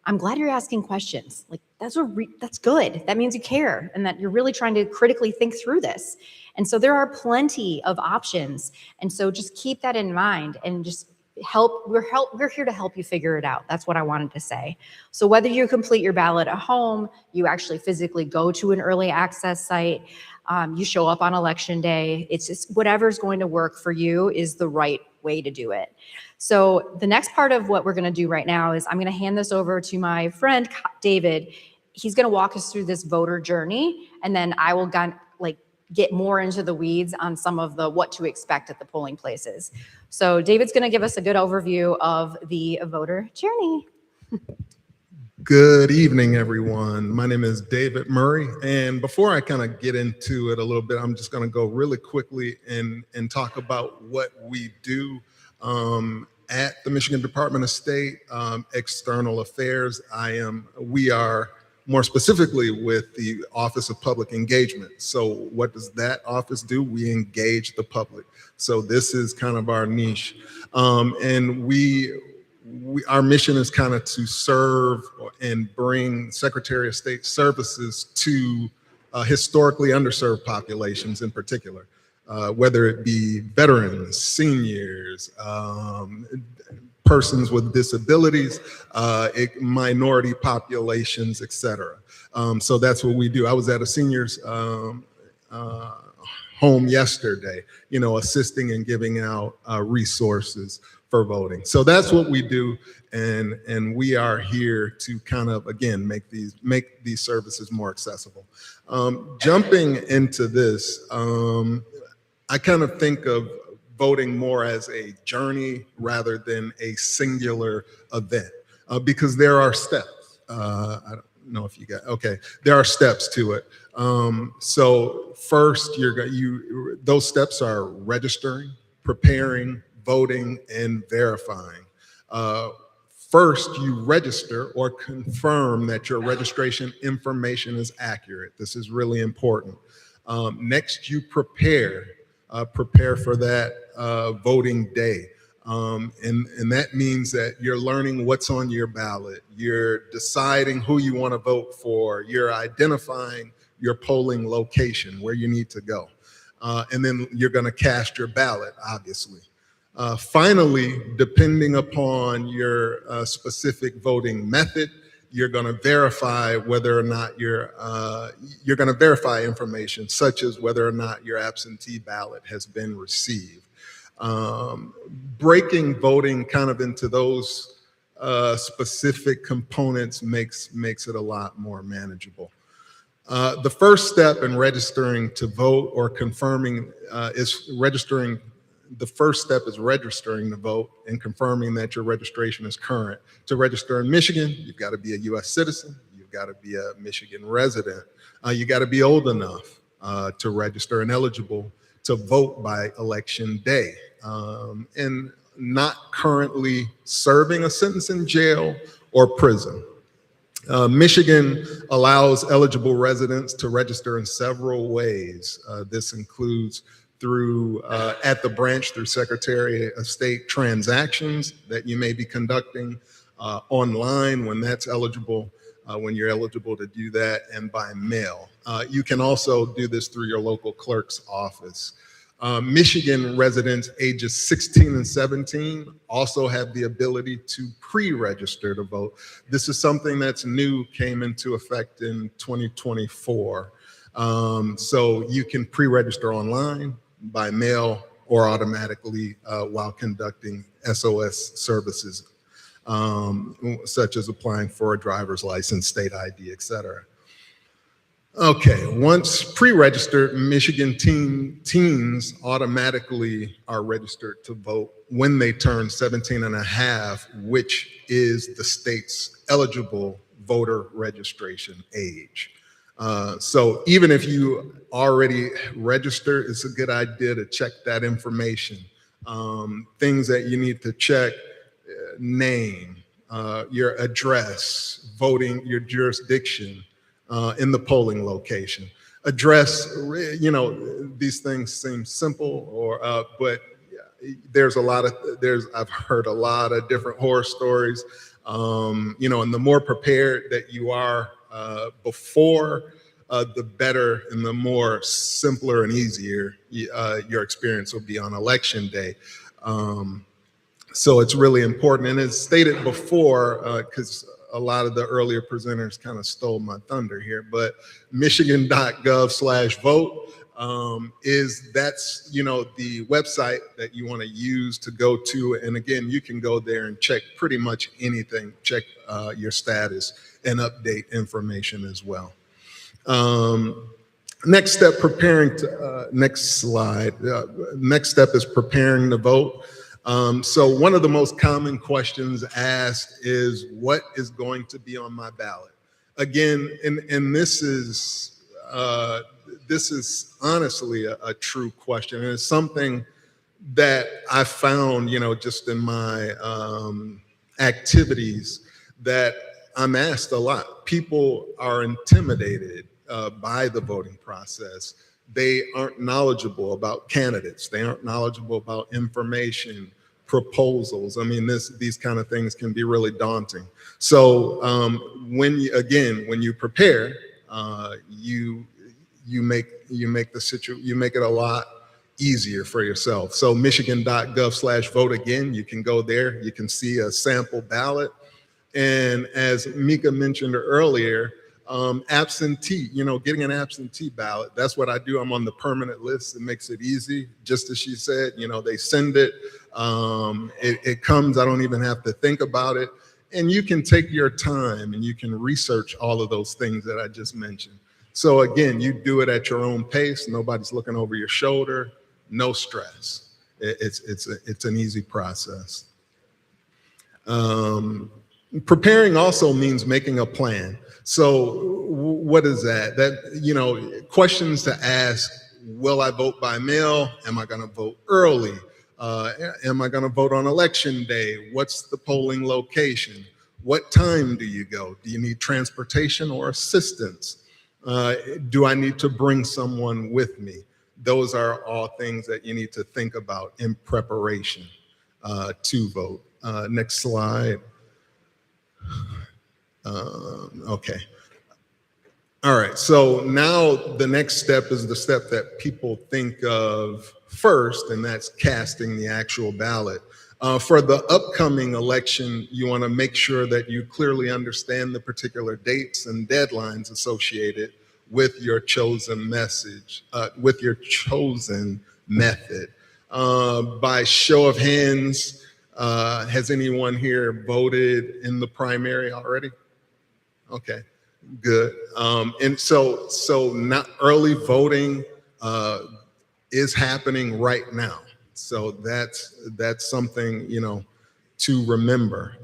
I'm glad you're asking questions. Like, that's good. That means you care and that you're really trying to critically think through this. And so there are plenty of options. And so just keep that in mind and just we're here to help you figure it out. That's what I wanted to say. So whether you complete your ballot at home, you actually physically go to an early access site, you show up on election day, it's just whatever's going to work for you is the right way to do it. So the next part of what we're going to do right now is I'm going to hand this over to my friend, David. He's going to walk us through this voter journey, and then I will get more into the weeds on some of the what to expect at the polling places. So David's going to give us a good overview of the voter journey. Good evening, everyone. My name is David Murray, and before I kind of get into it a little bit, I'm just going to go really quickly and talk about what we do at the Michigan Department of State External Affairs. We are more specifically with the Office of Public Engagement. So what does that office do? We engage the public. So this is kind of our niche, and our mission is kind of to serve and bring Secretary of State services to historically underserved populations in particular, whether it be veterans, seniors, persons with disabilities, minority populations, et cetera. So that's what we do. I was at a seniors home yesterday, assisting and giving out resources for voting. So that's what we do, and we are here to kind of, again, make these services more accessible. Jumping into this, I kind of think of voting more as a journey rather than a singular event, because there are steps. I don't know if you got, okay, there are steps to it. So first, those steps are registering, preparing, voting, and verifying. First, you register or confirm that your registration information is accurate. This is really important. Next, you prepare for that voting day. And that means that you're learning what's on your ballot. You're deciding who you want to vote for. You're identifying your polling location, where you need to go. And then you're going to cast your ballot, obviously. Finally, depending upon your specific voting method, you're going to verify whether or not you're going to verify information such as whether or not your absentee ballot has been received. Breaking voting kind of into those specific components makes it a lot more manageable. The first step in registering to vote or confirming is registering. The first step is registering to vote and confirming that your registration is current. To register in Michigan, you've got to be a U.S. citizen. You've got to be a Michigan resident. You got to be old enough to register and eligible to vote by election day, and not currently serving a sentence in jail or prison. Michigan allows eligible residents to register in several ways. This includes through at the branch through Secretary of State transactions that you may be conducting online when that's eligible, when you're eligible to do that, and by mail. You can also do this through your local clerk's office. Michigan residents ages 16 and 17 also have the ability to pre-register to vote. This is something that's new, came into effect in 2024. So you can pre-register online, by mail, or automatically while conducting SOS services, such as applying for a driver's license, state ID, et cetera. Okay, once pre-registered, Michigan teens automatically are registered to vote when they turn 17 and a half, which is the state's eligible voter registration age. So even if you already registered, it's a good idea to check that information. Things that you need to check: name, your address, voting, your jurisdiction, in the polling location. Address, these things seem simple, but there's I've heard a lot of different horror stories, and the more prepared that you are before, the better and the more simpler and easier your experience will be on election day. So it's really important. And as stated before, because a lot of the earlier presenters kind of stole my thunder here, but michigan.gov/vote that's the website that you want to use to go to. And again, you can go there and check pretty much anything, check your status and update information as well. Next step, next slide. Next step is preparing to vote. So one of the most common questions asked is, what is going to be on my ballot? Again, and this is honestly a true question. And it's something that I found, just in my activities, that I'm asked a lot. People are intimidated by the voting process. They aren't knowledgeable about candidates. They aren't knowledgeable about information, proposals. I mean, these kind of things can be really daunting. So when you prepare, you make it a lot easier for yourself. So michigan.gov/vote, again, you can go there. You can see a sample ballot. And as Mika mentioned earlier, absentee, getting an absentee ballot, that's what I do. I'm on the permanent list. It makes it easy. Just as she said, they send it. It comes, I don't even have to think about it. And you can take your time and you can research all of those things that I just mentioned. So again, you do it at your own pace. Nobody's looking over your shoulder. No stress. It's an easy process. Preparing also means making a plan. So what is that? Questions to ask: will I vote by mail? Am I going to vote early? Am I going to vote on election day? What's the polling location? What time do you go? Do you need transportation or assistance? Do I need to bring someone with me? Those are all things that you need to think about in preparation to vote. Next slide. Okay. All right. So now the next step is the step that people think of first, and that's casting the actual ballot. For the upcoming election, you want to make sure that you clearly understand the particular dates and deadlines associated with your chosen method. By show of hands, has anyone here voted in the primary already? Okay, good. And so not early voting is happening right now. So that's something, to remember.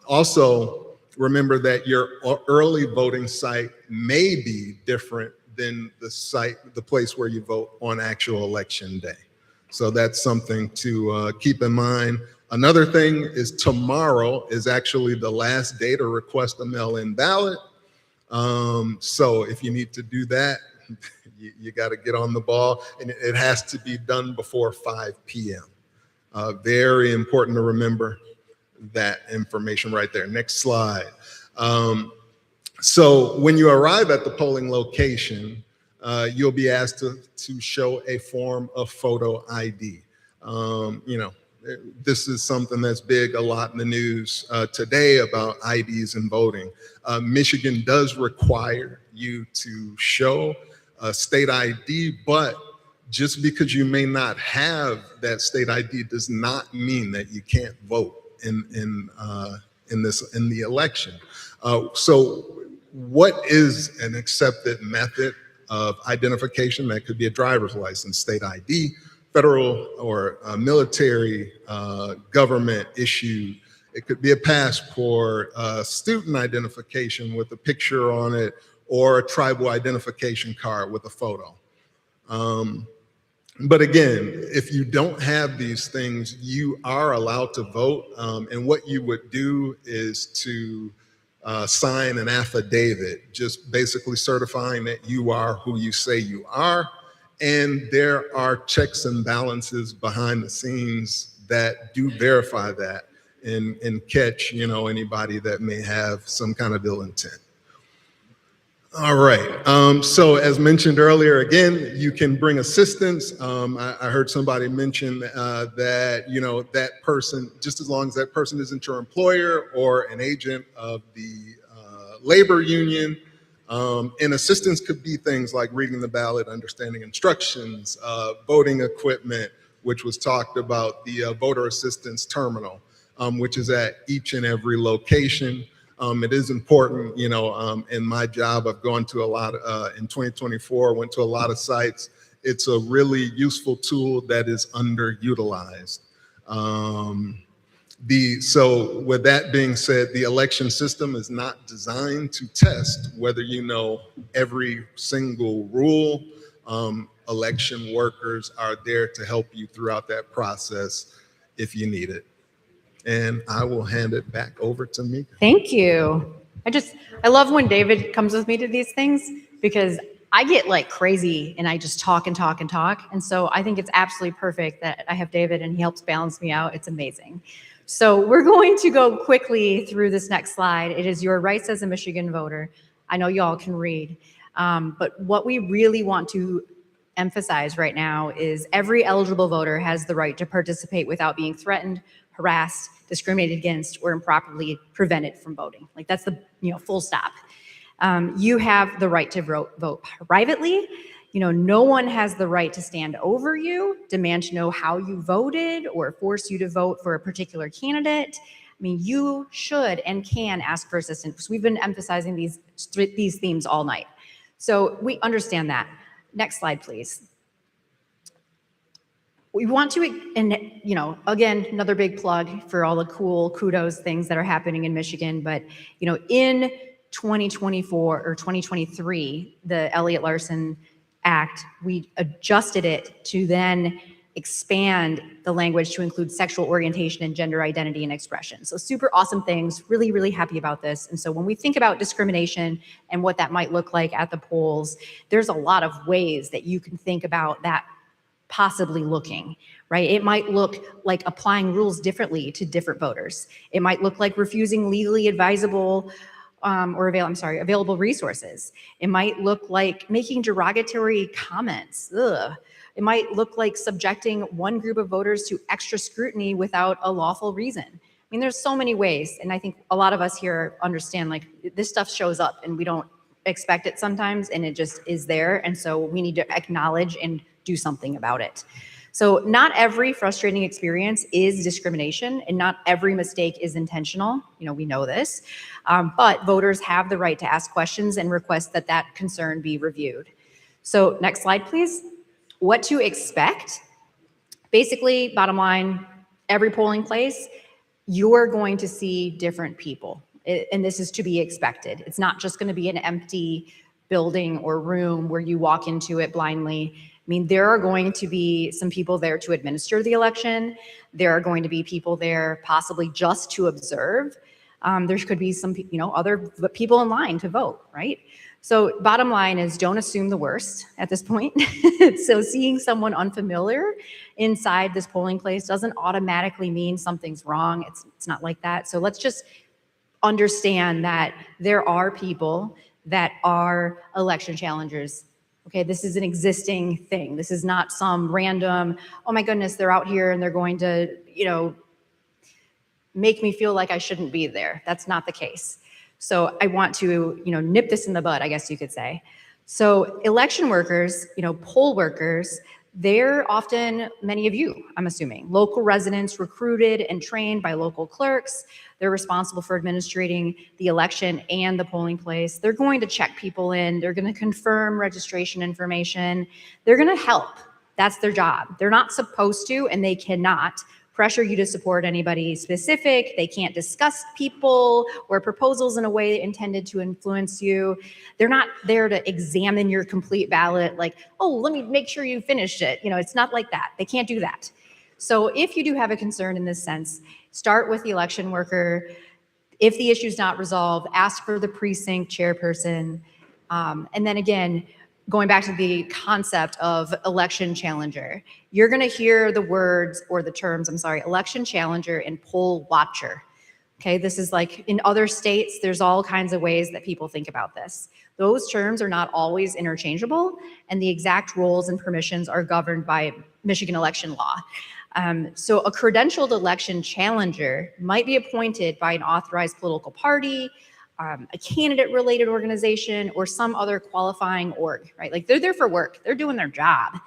Also, remember that your early voting site may be different than the place where you vote on actual election day. So that's something to keep in mind. Another thing is tomorrow is actually the last day to request a mail-in ballot. So if you need to do that, you got to get on the ball, and it has to be done before 5 p.m. Very important to remember that information right there. Next slide. So when you arrive at the polling location, you'll be asked to show a form of photo ID. This is something that's big a lot in the news today about IDs and voting. Michigan does require you to show a state ID, but just because you may not have that state ID does not mean that you can't vote in the election. So what is an accepted method of identification? That could be a driver's license, state ID, federal or military government issued. It could be a passport, student identification with a picture on it, or a tribal identification card with a photo. But again, if you don't have these things, you are allowed to vote. And what you would do is to sign an affidavit, just basically certifying that you are who you say you are. And there are checks and balances behind the scenes that do verify that and catch, anybody that may have some kind of ill intent. All right. So as mentioned earlier, again, you can bring assistance. I heard somebody mention that, that person, just as long as that person isn't your employer or an agent of the labor union, and assistance could be things like reading the ballot, understanding instructions, voting equipment, which was talked about, the voter assistance terminal, which is at each and every location. It is important, in my job, I've gone to a lot, in 2024, went to a lot of sites. It's a really useful tool that is underutilized. So with that being said, the election system is not designed to test whether you know every single rule. Election workers are there to help you throughout that process if you need it. And I will hand it back over to Mika. Thank you. I love when David comes with me to these things because I get like crazy and I just talk and talk and talk. And so I think it's absolutely perfect that I have David and he helps balance me out. It's amazing. So we're going to go quickly through this next slide. It is your rights as a Michigan voter. I know y'all can read, but what we really want to emphasize right now is every eligible voter has the right to participate without being threatened, harassed, discriminated against, or improperly prevented from voting. Like that's the full stop. You have the right to vote privately. No one has the right to stand over you, demand to know how you voted, or force you to vote for a particular candidate. I mean, you should and can ask for assistance. We've been emphasizing these themes all night. So we understand that. Next slide, please. We want to, and again, another big plug for all the cool kudos things that are happening in Michigan. But, in 2024 or 2023, the Elliott Larson Act, we adjusted it to then expand the language to include sexual orientation and gender identity and expression. So super awesome things, really, really happy about this. And so when we think about discrimination and what that might look like at the polls, there's a lot of ways that you can think about that possibly looking, right? It might look like applying rules differently to different voters. It might look like refusing legally advisable available resources. It might look like making derogatory comments. Ugh. It might look like subjecting one group of voters to extra scrutiny without a lawful reason. I mean, there's so many ways, and I think a lot of us here understand like this stuff shows up and we don't expect it sometimes, and it just is there, and so we need to acknowledge and do something about it. So not every frustrating experience is discrimination, and not every mistake is intentional. We know this, but voters have the right to ask questions and request that concern be reviewed. So next slide, please. What to expect? Basically, bottom line, every polling place, you're going to see different people, and this is to be expected. It's not just going to be an empty building or room where you walk into it blindly. I mean, there are going to be some people there to administer the election. There are going to be people there possibly just to observe. There could be some, other people in line to vote, right? So bottom line is don't assume the worst at this point. So seeing someone unfamiliar inside this polling place doesn't automatically mean something's wrong. It's not like that. So let's just understand that there are people that are election challengers. Okay, this is an existing thing. This is not some random, oh my goodness, they're out here and they're going to, make me feel like I shouldn't be there. That's not the case. So I want to, nip this in the bud, I guess you could say. So election workers, poll workers, They're often many of you, I'm assuming, local residents recruited and trained by local clerks. They're responsible for administrating the election and the polling place. They're going to check people in. They're going to confirm registration information. They're going to help. That's their job. They're not supposed to, and they cannot pressure you to support anybody specific. They can't discuss people or proposals in a way intended to influence you. They're not there to examine your complete ballot, like, oh, let me make sure you finished it. It's not like that. They can't do that. So if you do have a concern in this sense, start with the election worker. If the issue is not resolved, ask for the precinct chairperson. And then again, going back to the concept of election challenger, you're going to hear the words or the terms, election challenger and poll watcher. Okay, this is like in other states, there's all kinds of ways that people think about this. Those terms are not always interchangeable, and the exact roles and permissions are governed by Michigan election law. So a credentialed election challenger might be appointed by an authorized political party, a candidate-related organization, or some other qualifying org, right? Like they're there for work, they're doing their job.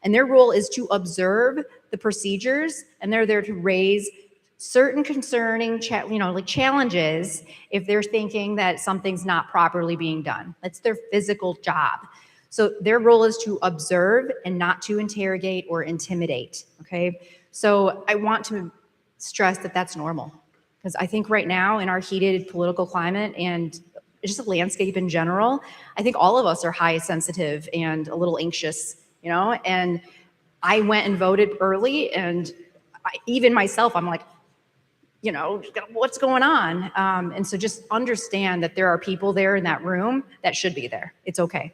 And their role is to observe the procedures, and they're there to raise certain concerning, challenges if they're thinking that something's not properly being done. That's their physical job. So their role is to observe and not to interrogate or intimidate, okay? So I want to stress that that's normal. Because I think right now in our heated political climate and just the landscape in general, I think all of us are high sensitive and a little anxious, and I went and voted early, and even myself, I'm like, what's going on? And so just understand that there are people there in that room that should be there. It's okay.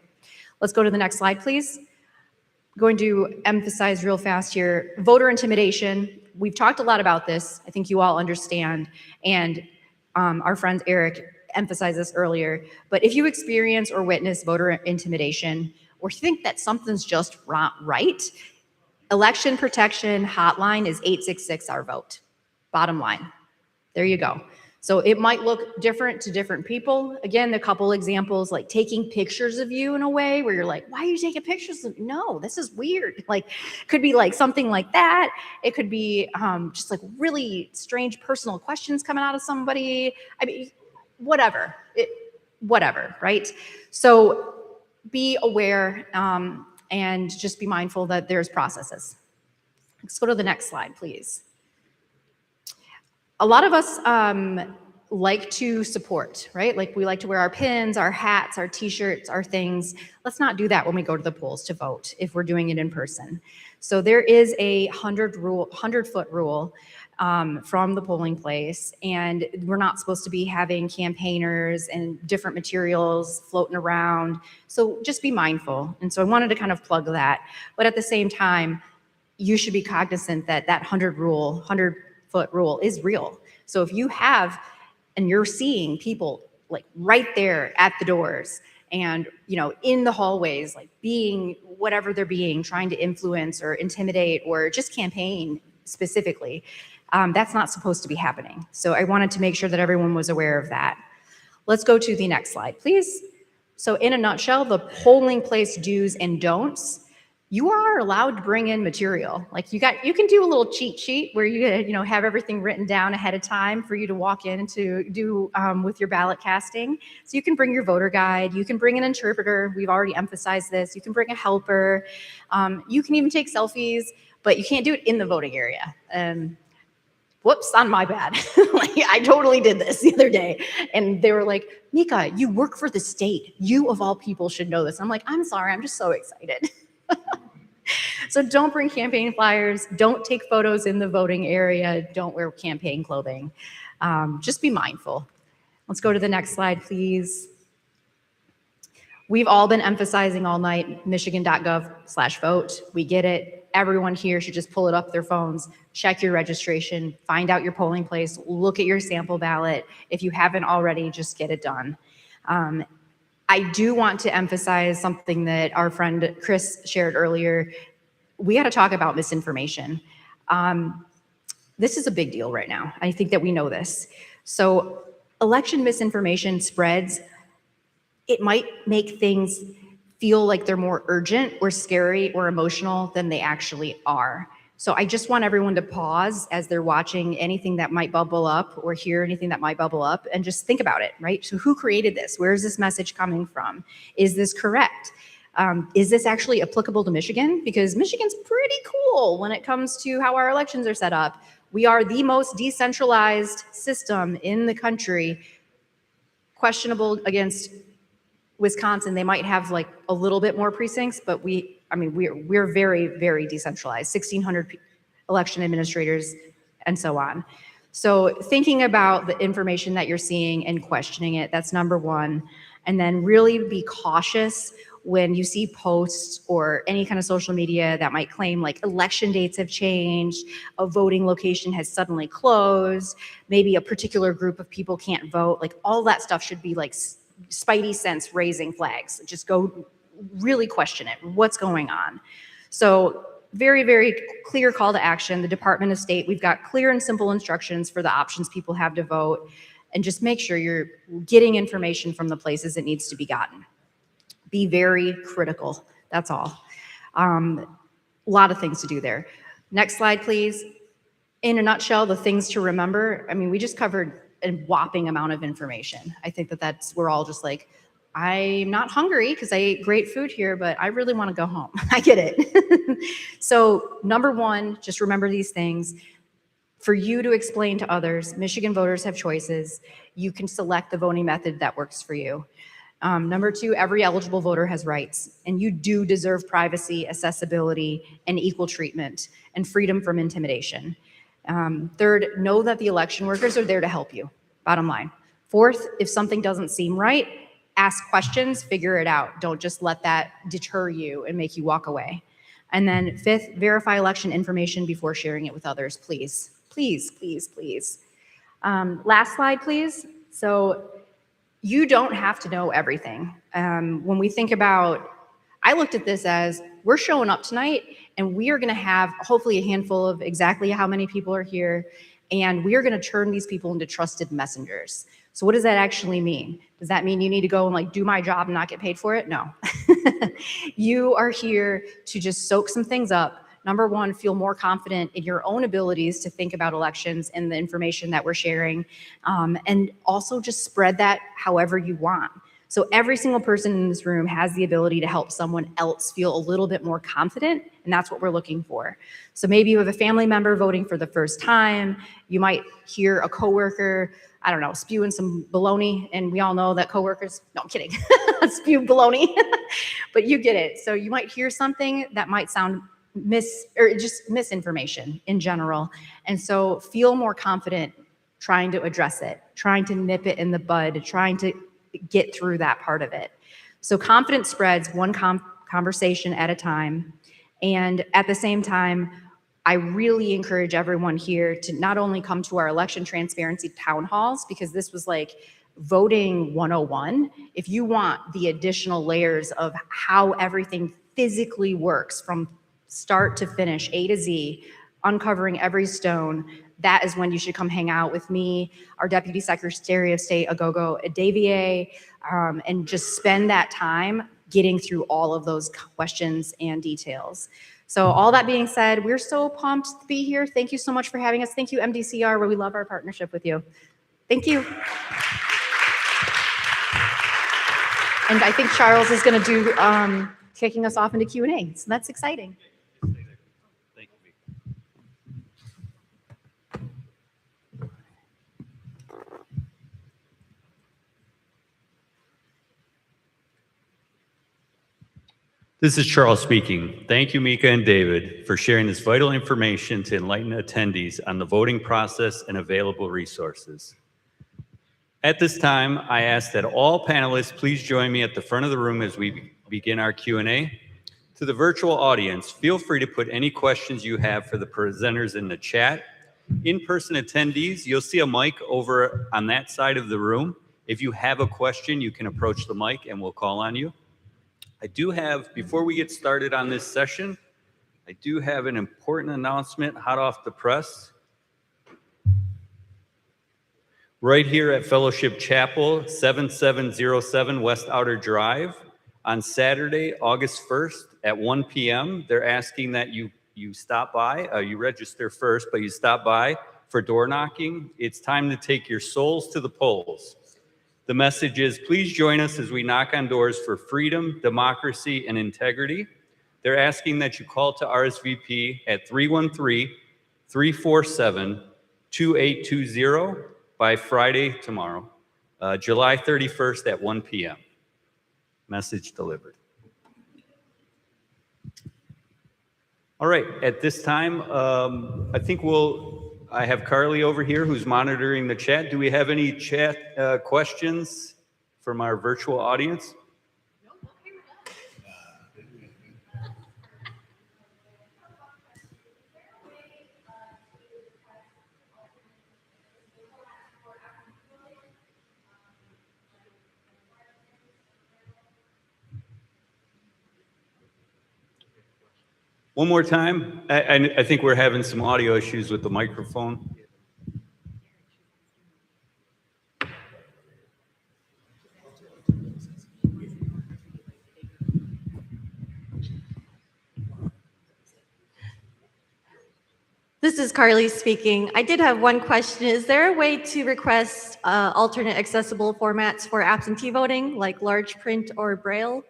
Let's go to the next slide, please. I'm going to emphasize real fast here, voter intimidation. We've talked a lot about this. I think you all understand. And our friend Eric emphasized this earlier. But if you experience or witness voter intimidation, or think that something's just not right, election protection hotline is 866-OUR-VOTE. Bottom line. There you go. So it might look different to different people. Again, a couple examples, like taking pictures of you in a way where you're like, why are you taking pictures of me? No, this is weird. Like, could be like something like that. It could be just like really strange personal questions coming out of somebody. I mean, whatever, right? So be aware and just be mindful that there's processes. Let's go to the next slide, please. A lot of us like to support, right? Like we like to wear our pins, our hats, our t-shirts, our things. Let's not do that when we go to the polls to vote if we're doing it in person. So there is a 100-foot rule from the polling place, and we're not supposed to be having campaigners and different materials floating around. So just be mindful. And so I wanted to kind of plug that. But at the same time, you should be cognizant that that 100-foot rule is real. So if you have, and you're seeing people like right there at the doors and, in the hallways, like being whatever they're being, trying to influence or intimidate or just campaign specifically, that's not supposed to be happening. So I wanted to make sure that everyone was aware of that. Let's go to the next slide, please. So in a nutshell, the polling place do's and don'ts. You are allowed to bring in material. Like you can do a little cheat sheet where you have everything written down ahead of time for you to walk in and to do with your ballot casting. So you can bring your voter guide. You can bring an interpreter. We've already emphasized this. You can bring a helper. You can even take selfies, but you can't do it in the voting area. Whoops, on my bad. I totally did this the other day. And they were like, Mika, you work for the state. You of all people should know this. I'm like, I'm sorry, I'm just so excited. So don't bring campaign flyers. Don't take photos in the voting area. Don't wear campaign clothing. Just be mindful. Let's go to the next slide, please. We've all been emphasizing all night michigan.gov/vote. We get it. Everyone here should just pull it up their phones, check your registration, find out your polling place, look at your sample ballot. If you haven't already, just get it done. I do want to emphasize something that our friend Chris shared earlier. We got to talk about misinformation. This is a big deal right now. I think that we know this. So election misinformation spreads. It might make things feel like they're more urgent or scary or emotional than they actually are. So I just want everyone to pause as they're watching anything that might bubble up or hear anything that might bubble up and just think about it, right? So who created this? Where is this message coming from? Is this correct? Is this actually applicable to Michigan? Because Michigan's pretty cool when it comes to how our elections are set up. We are the most decentralized system in the country. Questionable against Wisconsin, they might have like a little bit more precincts, but we're very, very decentralized, 1,600 election administrators and so on. So thinking about the information that you're seeing and questioning it, that's number one. And then really be cautious when you see posts or any kind of social media that might claim like election dates have changed, a voting location has suddenly closed, maybe a particular group of people can't vote, like all that stuff should be like spidey sense raising flags. Just go really question it. What's going on? So very, very clear call to action. The Department of State, we've got clear and simple instructions for the options people have to vote, and just make sure you're getting information from the places it needs to be gotten. Be very critical. That's all. A lot of things to do there. Next slide, please. In a nutshell, the things to remember. I mean, we just covered a whopping amount of information. I think we're all just like, I'm not hungry because I ate great food here, but I really want to go home. I get it. So number one, just remember these things. For you to explain to others, Michigan voters have choices. You can select the voting method that works for you. Number two, every eligible voter has rights, and you do deserve privacy, accessibility, and equal treatment, and freedom from intimidation. Third, know that the election workers are there to help you, bottom line. Fourth, if something doesn't seem right, ask questions, figure it out. Don't just let that deter you and make you walk away. And then fifth, verify election information before sharing it with others, please. Please, please, please. Last slide, please. So you don't have to know everything. When we think about, I looked at this as we're showing up tonight and we are gonna have hopefully a handful of exactly how many people are here, and we are gonna turn these people into trusted messengers. So what does that actually mean? Does that mean you need to go and like do my job and not get paid for it? No. You are here to just soak some things up. Number one, feel more confident in your own abilities to think about elections and the information that we're sharing. And also just spread that however you want. So every single person in this room has the ability to help someone else feel a little bit more confident, and that's what we're looking for. So maybe you have a family member voting for the first time. You might hear a coworker, I don't know, spewing some baloney, and we all know that coworkers, no, I'm kidding, spew baloney, but you get it. So you might hear something that might sound misinformation in general. And so feel more confident trying to address it, trying to nip it in the bud, trying to get through that part of it. So confidence spreads one conversation at a time. And at the same time, I really encourage everyone here to not only come to our election transparency town halls, because this was like voting 101. If you want the additional layers of how everything physically works from start to finish, A to Z, uncovering every stone, that is when you should come hang out with me, our Deputy Secretary of State, Agogo Adavie, and just spend that time getting through all of those questions and details. So all that being said, we're so pumped to be here. Thank you so much for having us. Thank you, MDCR, where we love our partnership with you. Thank you. And I think Charles is going to do kicking us off into Q&A, so that's exciting. Thank you. This is Charles speaking. Thank you, Mika and David, for sharing this vital information to enlighten attendees on the voting process and available resources. At this time, I ask that all panelists please join me at the front of the room as we begin our Q&A. To the virtual audience, feel free to put any questions you have for the presenters in the chat. In-person attendees, you'll see a mic over on that side of the room. If you have a question, you can approach the mic and we'll call on you. I do have, before we get started on this session, I do have an important announcement hot off the press. Right here at Fellowship Chapel, 7707 West Outer Drive, On Saturday, August 1st at 1 p.m., they're asking that you stop by, you register first, but you stop by for door knocking. It's time to take your souls to the polls. The message is, please join us as we knock on doors for freedom, democracy, and integrity. They're asking that you call to RSVP at 313-347-2820 by Friday tomorrow, July 31st at 1 p.m. Message delivered. All right, at this time, I think I have Carly over here who's monitoring the chat. Do we have any chat questions from our virtual audience? One more time. I think we're having some audio issues with the microphone. This is Carly speaking. I did have one question. Is there a way to request alternate accessible formats for absentee voting, like large print or Braille?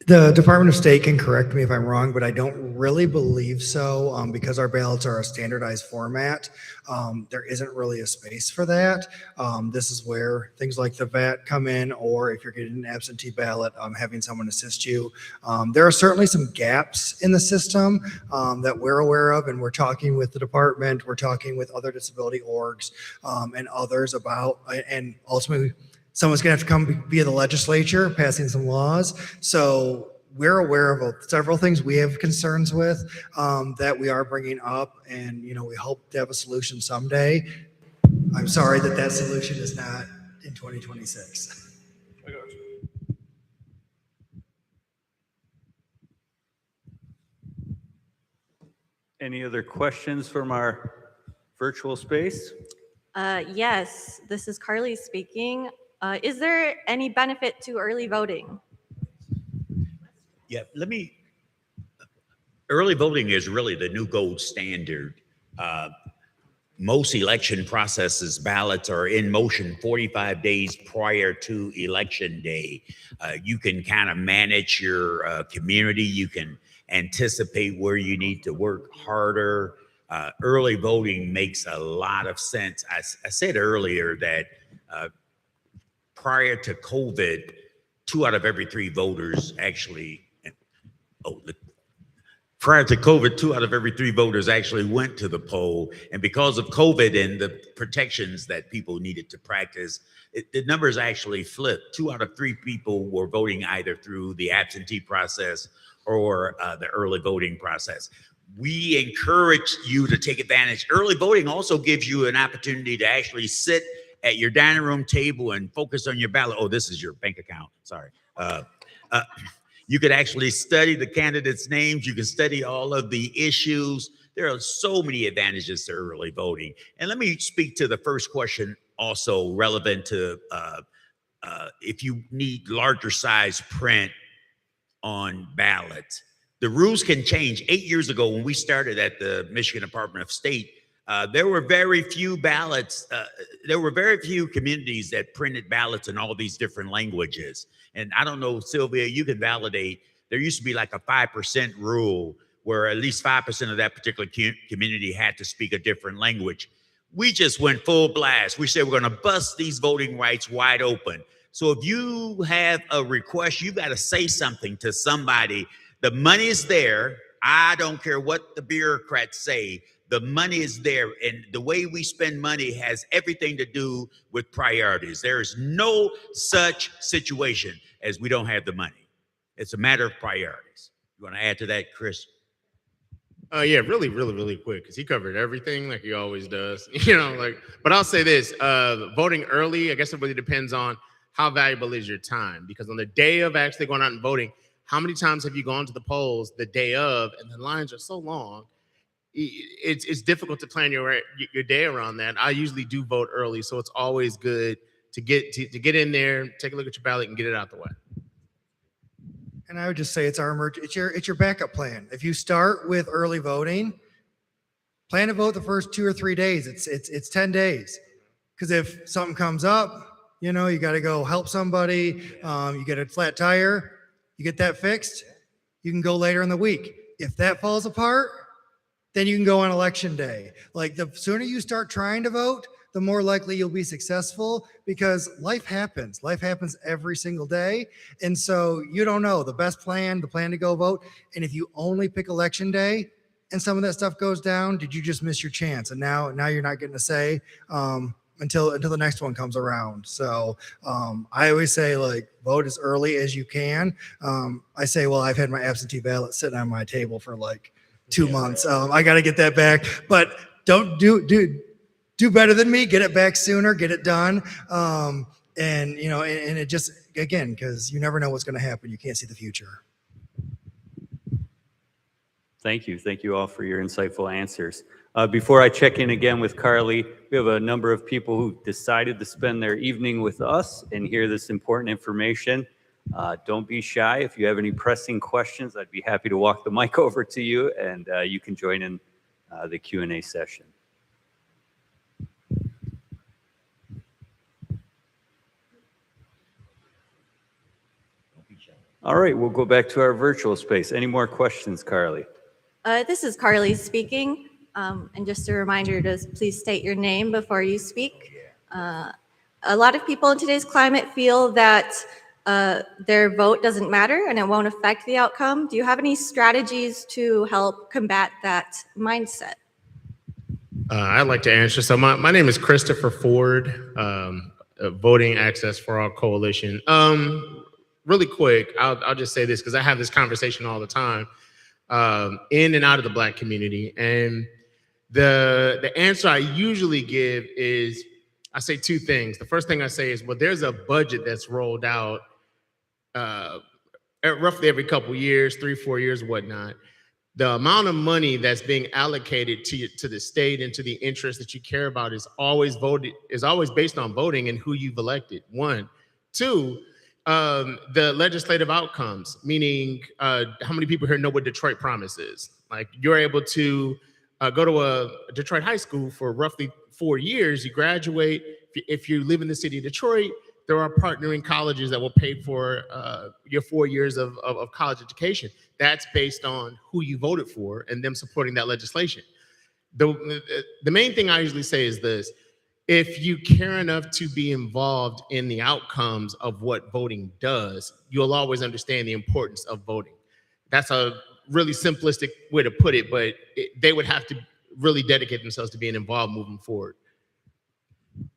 The Department of State can correct me if I'm wrong, but I don't really believe so, because our ballots are a standardized format. There isn't really a space for that. This is where things like the VAT come in, or if you're getting an absentee ballot, having someone assist you. There are certainly some gaps in the system that we're aware of, and we're talking with the department, we're talking with other disability orgs and others about, and ultimately, someone's going to have to come via the legislature, passing some laws. So we're aware of several things we have concerns with that we are bringing up, and we hope to have a solution someday. I'm sorry that that solution is not in 2026. Any other questions from our virtual space? Yes, this is Carly speaking. Is there any benefit to early voting? Yeah, early voting is really the new gold standard. Most election processes, ballots are in motion 45 days prior to election day. You can kind of manage your community. You can anticipate where you need to work harder. Early voting makes a lot of sense. I said earlier that prior to COVID, 2 out of every 3 voters actually, prior to COVID, 2 out of every 3 voters actually went to the poll. And because of COVID and the protections that people needed to practice, the numbers actually flipped. 2 out of 3 people were voting either through the absentee process or the early voting process. We encourage you to take advantage. Early voting also gives you an opportunity to actually sit at your dining room table and focus on your ballot. Oh, this is your bank account. Sorry. You could actually study the candidates' names. You can study all of the issues. There are so many advantages to early voting. And let me speak to the first question, also relevant to if you need larger size print on ballots. The rules can change. 8 years ago, when we started at the Michigan Department of State, there were very few ballots. There were very few communities that printed ballots in all these different languages. And I don't know, Sylvia, you can validate. There used to be like a 5% rule where at least 5% of that particular community had to speak a different language. We just went full blast. We said we're going to bust these voting rights wide open. So if you have a request, you got to say something to somebody. The money is there. I don't care what the bureaucrats say. The money is there, and the way we spend money has everything to do with priorities. There is no such situation as we don't have the money. It's a matter of priorities. You want to add to that, Chris? Yeah, really quick, because he covered everything like he always does. But I'll say this, voting early, I guess it really depends on how valuable is your time, because on the day of actually going out and voting, how many times have you gone to the polls the day of, and the lines are so long? it's difficult to plan your day around that. I usually do vote early, so it's always good to get in there, take a look at your ballot, and get it out the way. And I would just say it's your backup plan. If you start with early voting, plan to vote the first 2 or 3 days. It's 10 days. Because if something comes up, you got to go help somebody. You get a flat tire, you get that fixed. You can go later in the week. If that falls apart, then you can go on election day. Like the sooner you start trying to vote, the more likely you'll be successful, because life happens. Life happens every single day. And so you don't know the plan to go vote. And if you only pick election day and some of that stuff goes down, did you just miss your chance? And now you're not getting a say until the next one comes around. So I always say, like, vote as early as you can. I say, well, I've had my absentee ballot sitting on my table for like 2 months. I got to get that back, but don't do better than me. Get it back sooner, get it done. And it just, again, because you never know what's going to happen. You can't see the future. Thank you. Thank you all for your insightful answers. Before I check in again with Carly, we have a number of people who decided to spend their evening with us and hear this important information. Don't be shy. If you have any pressing questions, I'd be happy to walk the mic over to you, and you can join in the Q&A session. All right, we'll go back to our virtual space. Any more questions, Carly? This is Carly speaking. And just a reminder to please state your name before you speak. A lot of people in today's climate feel that their vote doesn't matter and it won't affect the outcome. Do you have any strategies to help combat that mindset? I'd like to answer. So my name is Christopher Ford, Voting Access for All Coalition. Really quick, I'll just say this because I have this conversation all the time in and out of the Black community. And the answer I usually give is, I say two things. The first thing I say is, well, there's a budget that's rolled out roughly every couple years, 3-4 years, whatnot. The amount of money that's being allocated to the state and to the interests that you care about is always based on voting and who you've elected. 1. 2, the legislative outcomes, meaning how many people here know what Detroit Promise is? Like, you're able to go to a Detroit high school for roughly 4 years, you graduate. If you live in the city of Detroit, there are partnering colleges that will pay for your 4 years of college education. That's based on who you voted for and them supporting that legislation. The main thing I usually say is this: if you care enough to be involved in the outcomes of what voting does, you'll always understand the importance of voting. That's a really simplistic way to put it, but they would have to really dedicate themselves to being involved moving forward.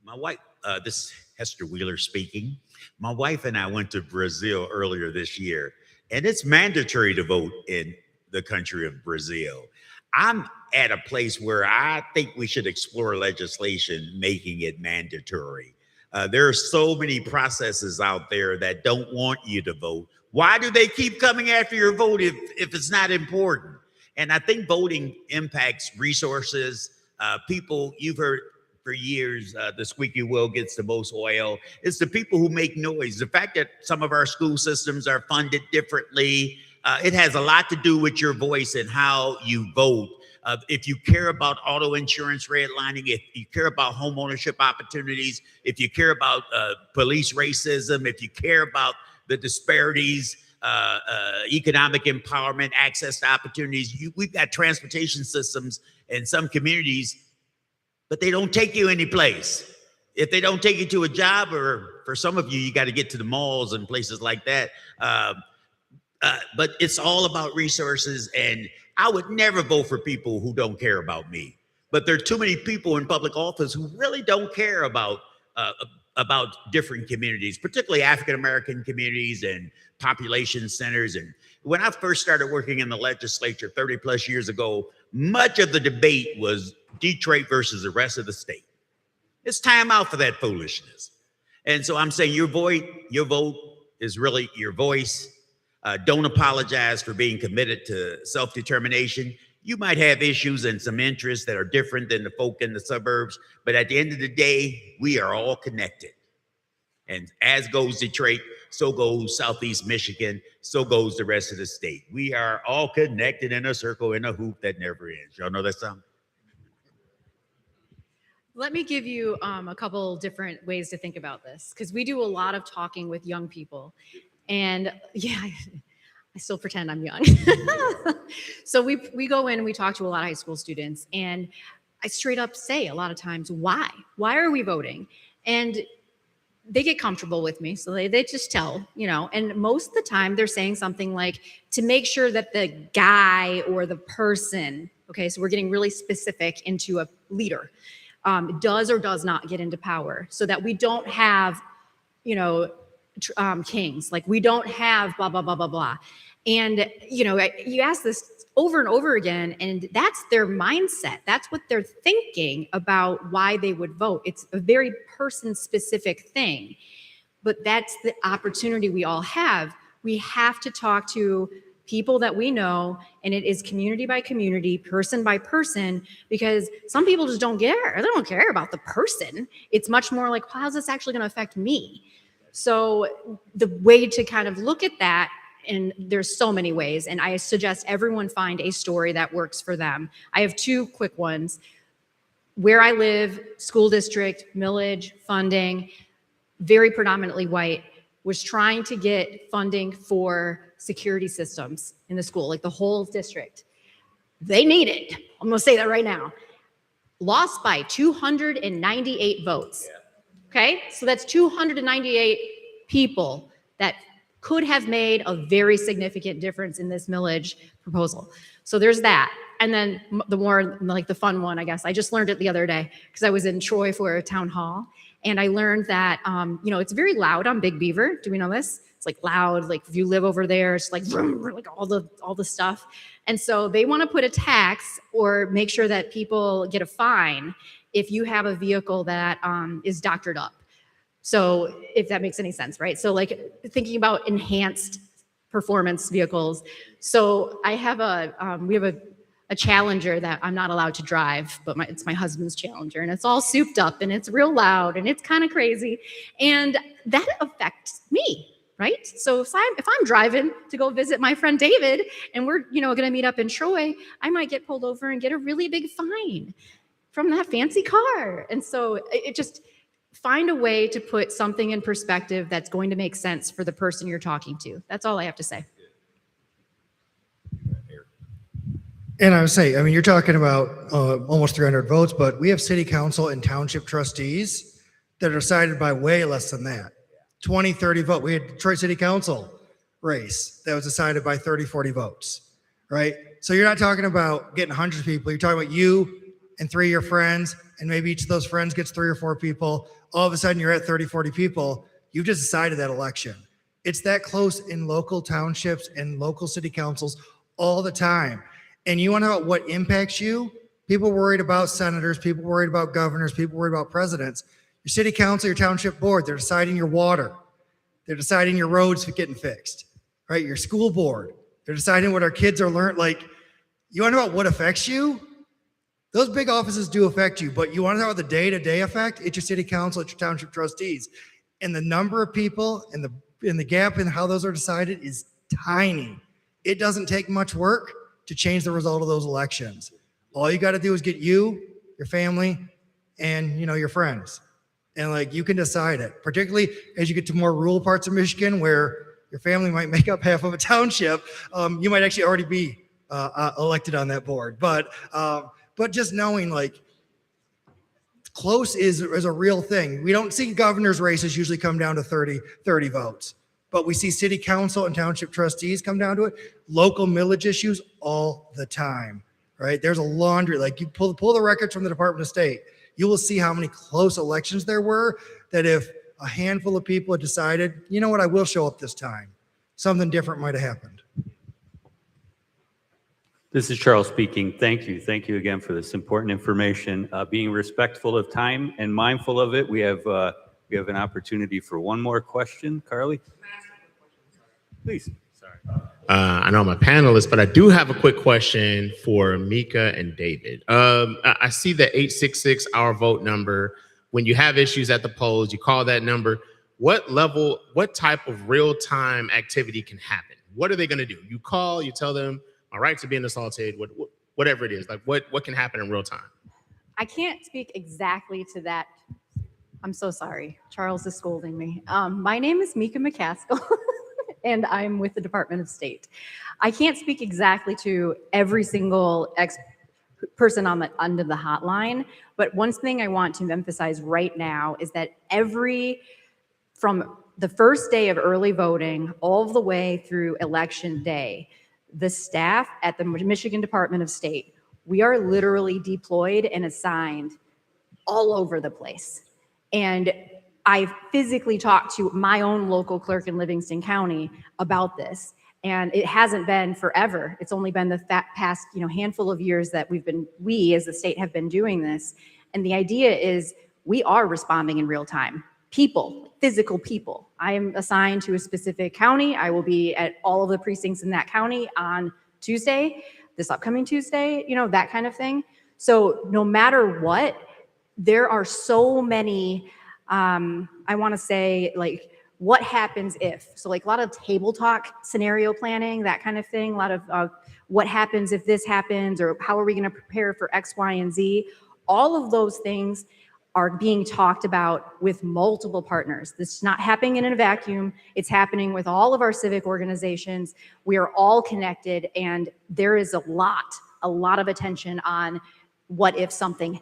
My wife, this is Heaster Wheeler speaking. My wife and I went to Brazil earlier this year, and it's mandatory to vote in the country of Brazil. I'm at a place where I think we should explore legislation making it mandatory. There are so many processes out there that don't want you to vote. Why do they keep coming after your vote if it's not important? And I think voting impacts resources. People, you've heard for years, the squeaky wheel gets the most oil. It's the people who make noise. The fact that some of our school systems are funded differently, it has a lot to do with your voice and how you vote. If you care about auto insurance redlining, if you care about home ownership opportunities, if you care about police racism, if you care about the disparities, economic empowerment, access to opportunities, we've got transportation systems in some communities, but they don't take you any place. If they don't take you to a job, or for some of you, you got to get to the malls and places like that. But it's all about resources, and I would never vote for people who don't care about me. But there are too many people in public office who really don't care about different communities, particularly African-American communities and population centers. And when I first started working in the legislature 30 plus years ago, much of the debate was Detroit versus the rest of the state. It's time out for that foolishness. And so I'm saying your vote is really your voice. Don't apologize for being committed to self-determination. You might have issues and some interests that are different than the folk in the suburbs, but at the end of the day, we are all connected. And as goes Detroit, so goes Southeast Michigan, so goes the rest of the state. We are all connected in a circle, in a hoop that never ends. Y'all know that song? Let me give you a couple different ways to think about this, because we do a lot of talking with young people. And yeah, I still pretend I'm young. So we go in and we talk to a lot of high school students, and I straight up say a lot of times, why? Why are we voting? And they get comfortable with me. So they just tell, and most of the time they're saying something like, to make sure that the guy or the person, okay, so we're getting really specific into a leader, does or does not get into power, so that we don't have, kings, like we don't have blah, blah, blah, blah, blah. And, you ask this over and over again, and that's their mindset. That's what they're thinking about why they would vote. It's a very person-specific thing, but that's the opportunity we all have. We have to talk to people that we know, and it is community by community, person by person, because some people just don't care. They don't care about the person. It's much more like, how is this actually going to affect me? So the way to kind of look at that, and there's so many ways, and I suggest everyone find a story that works for them. I have two quick ones. Where I live, school district, millage, funding, very predominantly white, was trying to get funding for security systems in the school, like the whole district. They need it. I'm going to say that right now. Lost by 298 votes. Okay, so that's 298 people that could have made a very significant difference in this millage proposal. So there's that. And then the more like the fun one, I guess, I just learned it the other day because I was in Troy for a town hall, and I learned that, it's very loud on Big Beaver. Do we know this? It's like loud, like if you live over there, it's like, vroom, like all the stuff. And so they want to put a tax or make sure that people get a fine if you have a vehicle that is doctored up. So if that makes any sense, right? So like thinking about enhanced performance vehicles. So I have we have a Challenger that I'm not allowed to drive, but it's my husband's Challenger, and it's all souped up and it's real loud and it's kind of crazy. And that affects me, right? So if I'm driving to go visit my friend David and we're, going to meet up in Troy, I might get pulled over and get a really big fine from that fancy car. And so it just, find a way to put something in perspective that's going to make sense for the person you're talking to. That's all I have to say. And I would say, you're talking about almost 300 votes, but we have city council and township trustees that are decided by way less than that. 20, 30 votes. We had Detroit City Council race that was decided by 30, 40 votes, right? So you're not talking about getting hundreds of people. You're talking about you and 3 of your friends, and maybe each of those friends gets 3 or 4 people. All of a sudden you're at 30, 40 people. You've just decided that election. It's that close in local townships and local city councils all the time. And you want to know what impacts you? People worried about senators, people worried about governors, people worried about presidents. Your city council, your township board, they're deciding your water. They're deciding your roads getting fixed, right? Your school board, they're deciding what our kids are learning. Like, you want to know what affects you? Those big offices do affect you, but you want to know about the day-to-day effect? It's your city council, it's your township trustees. And the number of people and the gap in how those are decided is tiny. It doesn't take much work to change the result of those elections. All you got to do is get you, your family, and your friends. And you can decide it, particularly as you get to more rural parts of Michigan where your family might make up half of a township. You might actually already be elected on that board. But just knowing close is a real thing. We don't see governor's races usually come down to 30 votes, but we see city council and township trustees come down to it. Local millage issues all the time, right? There's a laundry, you pull the records from the Department of State, you will see how many close elections there were that if a handful of people had decided, you know what, I will show up this time, something different might have happened. This is Charles speaking. Thank you. Thank you again for this important information. Being respectful of time and mindful of it, we have an opportunity for one more question. Carly? Please. Sorry. I know I'm a panelist, but I do have a quick question for Mika and David. I see the 866 our vote number. When you have issues at the polls, you call that number. What type of real-time activity can happen? What are they going to do? You call, you tell them, my rights are being assaulted, whatever it is. Like, what can happen in real time? I can't speak exactly to that. I'm so sorry. Charles is scolding me. My name is Mika McAskill, and I'm with the Department of State. I can't speak exactly to every single person on the end of the hotline, but one thing I want to emphasize right now is that from the first day of early voting all the way through election day, the staff at the Michigan Department of State, we are literally deployed and assigned all over the place. And I physically talked to my own local clerk in Livingston County about this. And it hasn't been forever. It's only been the past, handful of years that we as the state have been doing this. And the idea is we are responding in real time. Physical people. I am assigned to a specific county. I will be at all of the precincts in that county on Tuesday, this upcoming Tuesday, that kind of thing. So no matter what, there are so many, I want to say, like, what happens if? So like a lot of table talk, scenario planning, that kind of thing, a lot of what happens if this happens, or how are we going to prepare for X, Y, and Z? All of those things are being talked about with multiple partners. This is not happening in a vacuum. It's happening with all of our civic organizations. We are all connected, and there is a lot of attention on what if something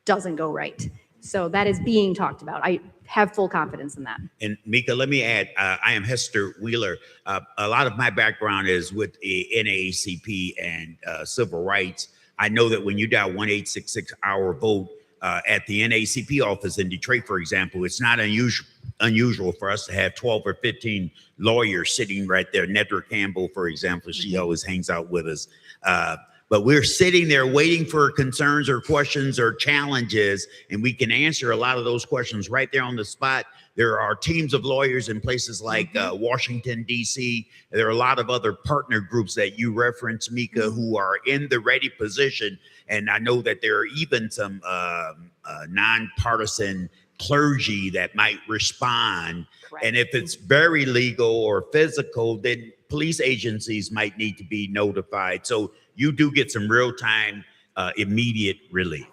doesn't go right. So that is being talked about. I have full confidence in that. And Mika, let me add, I am Heaster Wheeler. A lot of my background is with the NAACP and civil rights. I know that when you dial 1-866 our vote at the NAACP office in Detroit, for example, it's not unusual for us to have 12 or 15 lawyers sitting right there. Nedra Campbell, for example, she always hangs out with us. But we're sitting there waiting for concerns or questions or challenges, and we can answer a lot of those questions right there on the spot. There are teams of lawyers in places like Washington, D.C. There are a lot of other partner groups that you reference, Mika, who are in the ready position. And I know that there are even some nonpartisan clergy that might respond. Correct. And if it's very legal or physical, then police agencies might need to be notified. So you do get some real-time, immediate relief.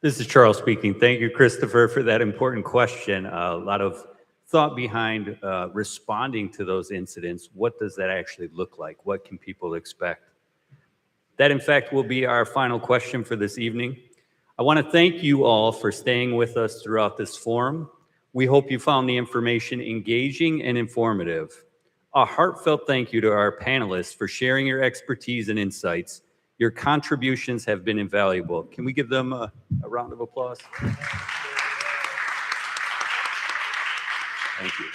This is Charles speaking. Thank you, Christopher, for that important question. A lot of thought behind responding to those incidents. What does that actually look like? What can people expect? That, in fact, will be our final question for this evening. I want to thank you all for staying with us throughout this forum. We hope you found the information engaging and informative. A heartfelt thank you to our panelists for sharing your expertise and insights. Your contributions have been invaluable. Can we give them a round of applause? Thank you.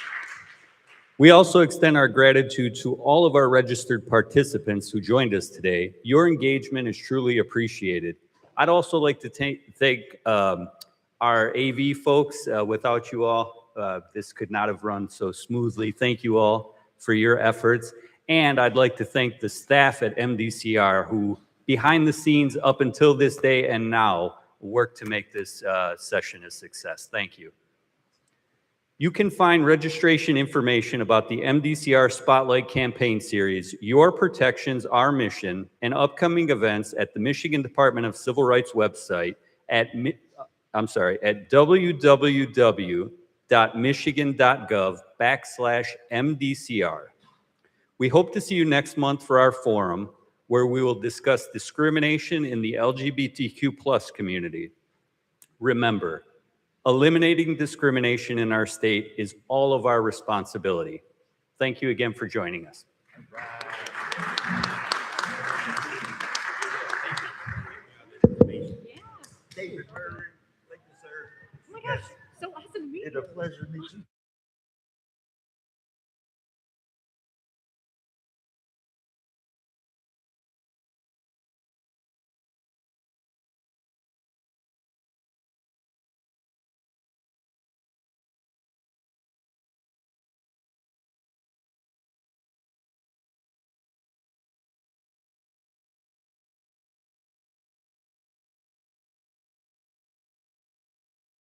We also extend our gratitude to all of our registered participants who joined us today. Your engagement is truly appreciated. I'd also like to thank our AV folks. Without you all, this could not have run so smoothly. Thank you all for your efforts. And I'd like to thank the staff at MDCR who, behind the scenes up until this day and now, worked to make this session a success. Thank you. You can find registration information about the MDCR Spotlight Campaign Series, Your Protections, Our Mission, and upcoming events at the Michigan Department of Civil Rights website at www.michigan.gov/MDCR. We hope to see you next month for our forum, where we will discuss discrimination in the LGBTQ+ community. Remember, eliminating discrimination in our state is all of our responsibility. Thank you again for joining us. David, thank you, sir. Oh my gosh, so awesome to meet you. It's a pleasure to meet you.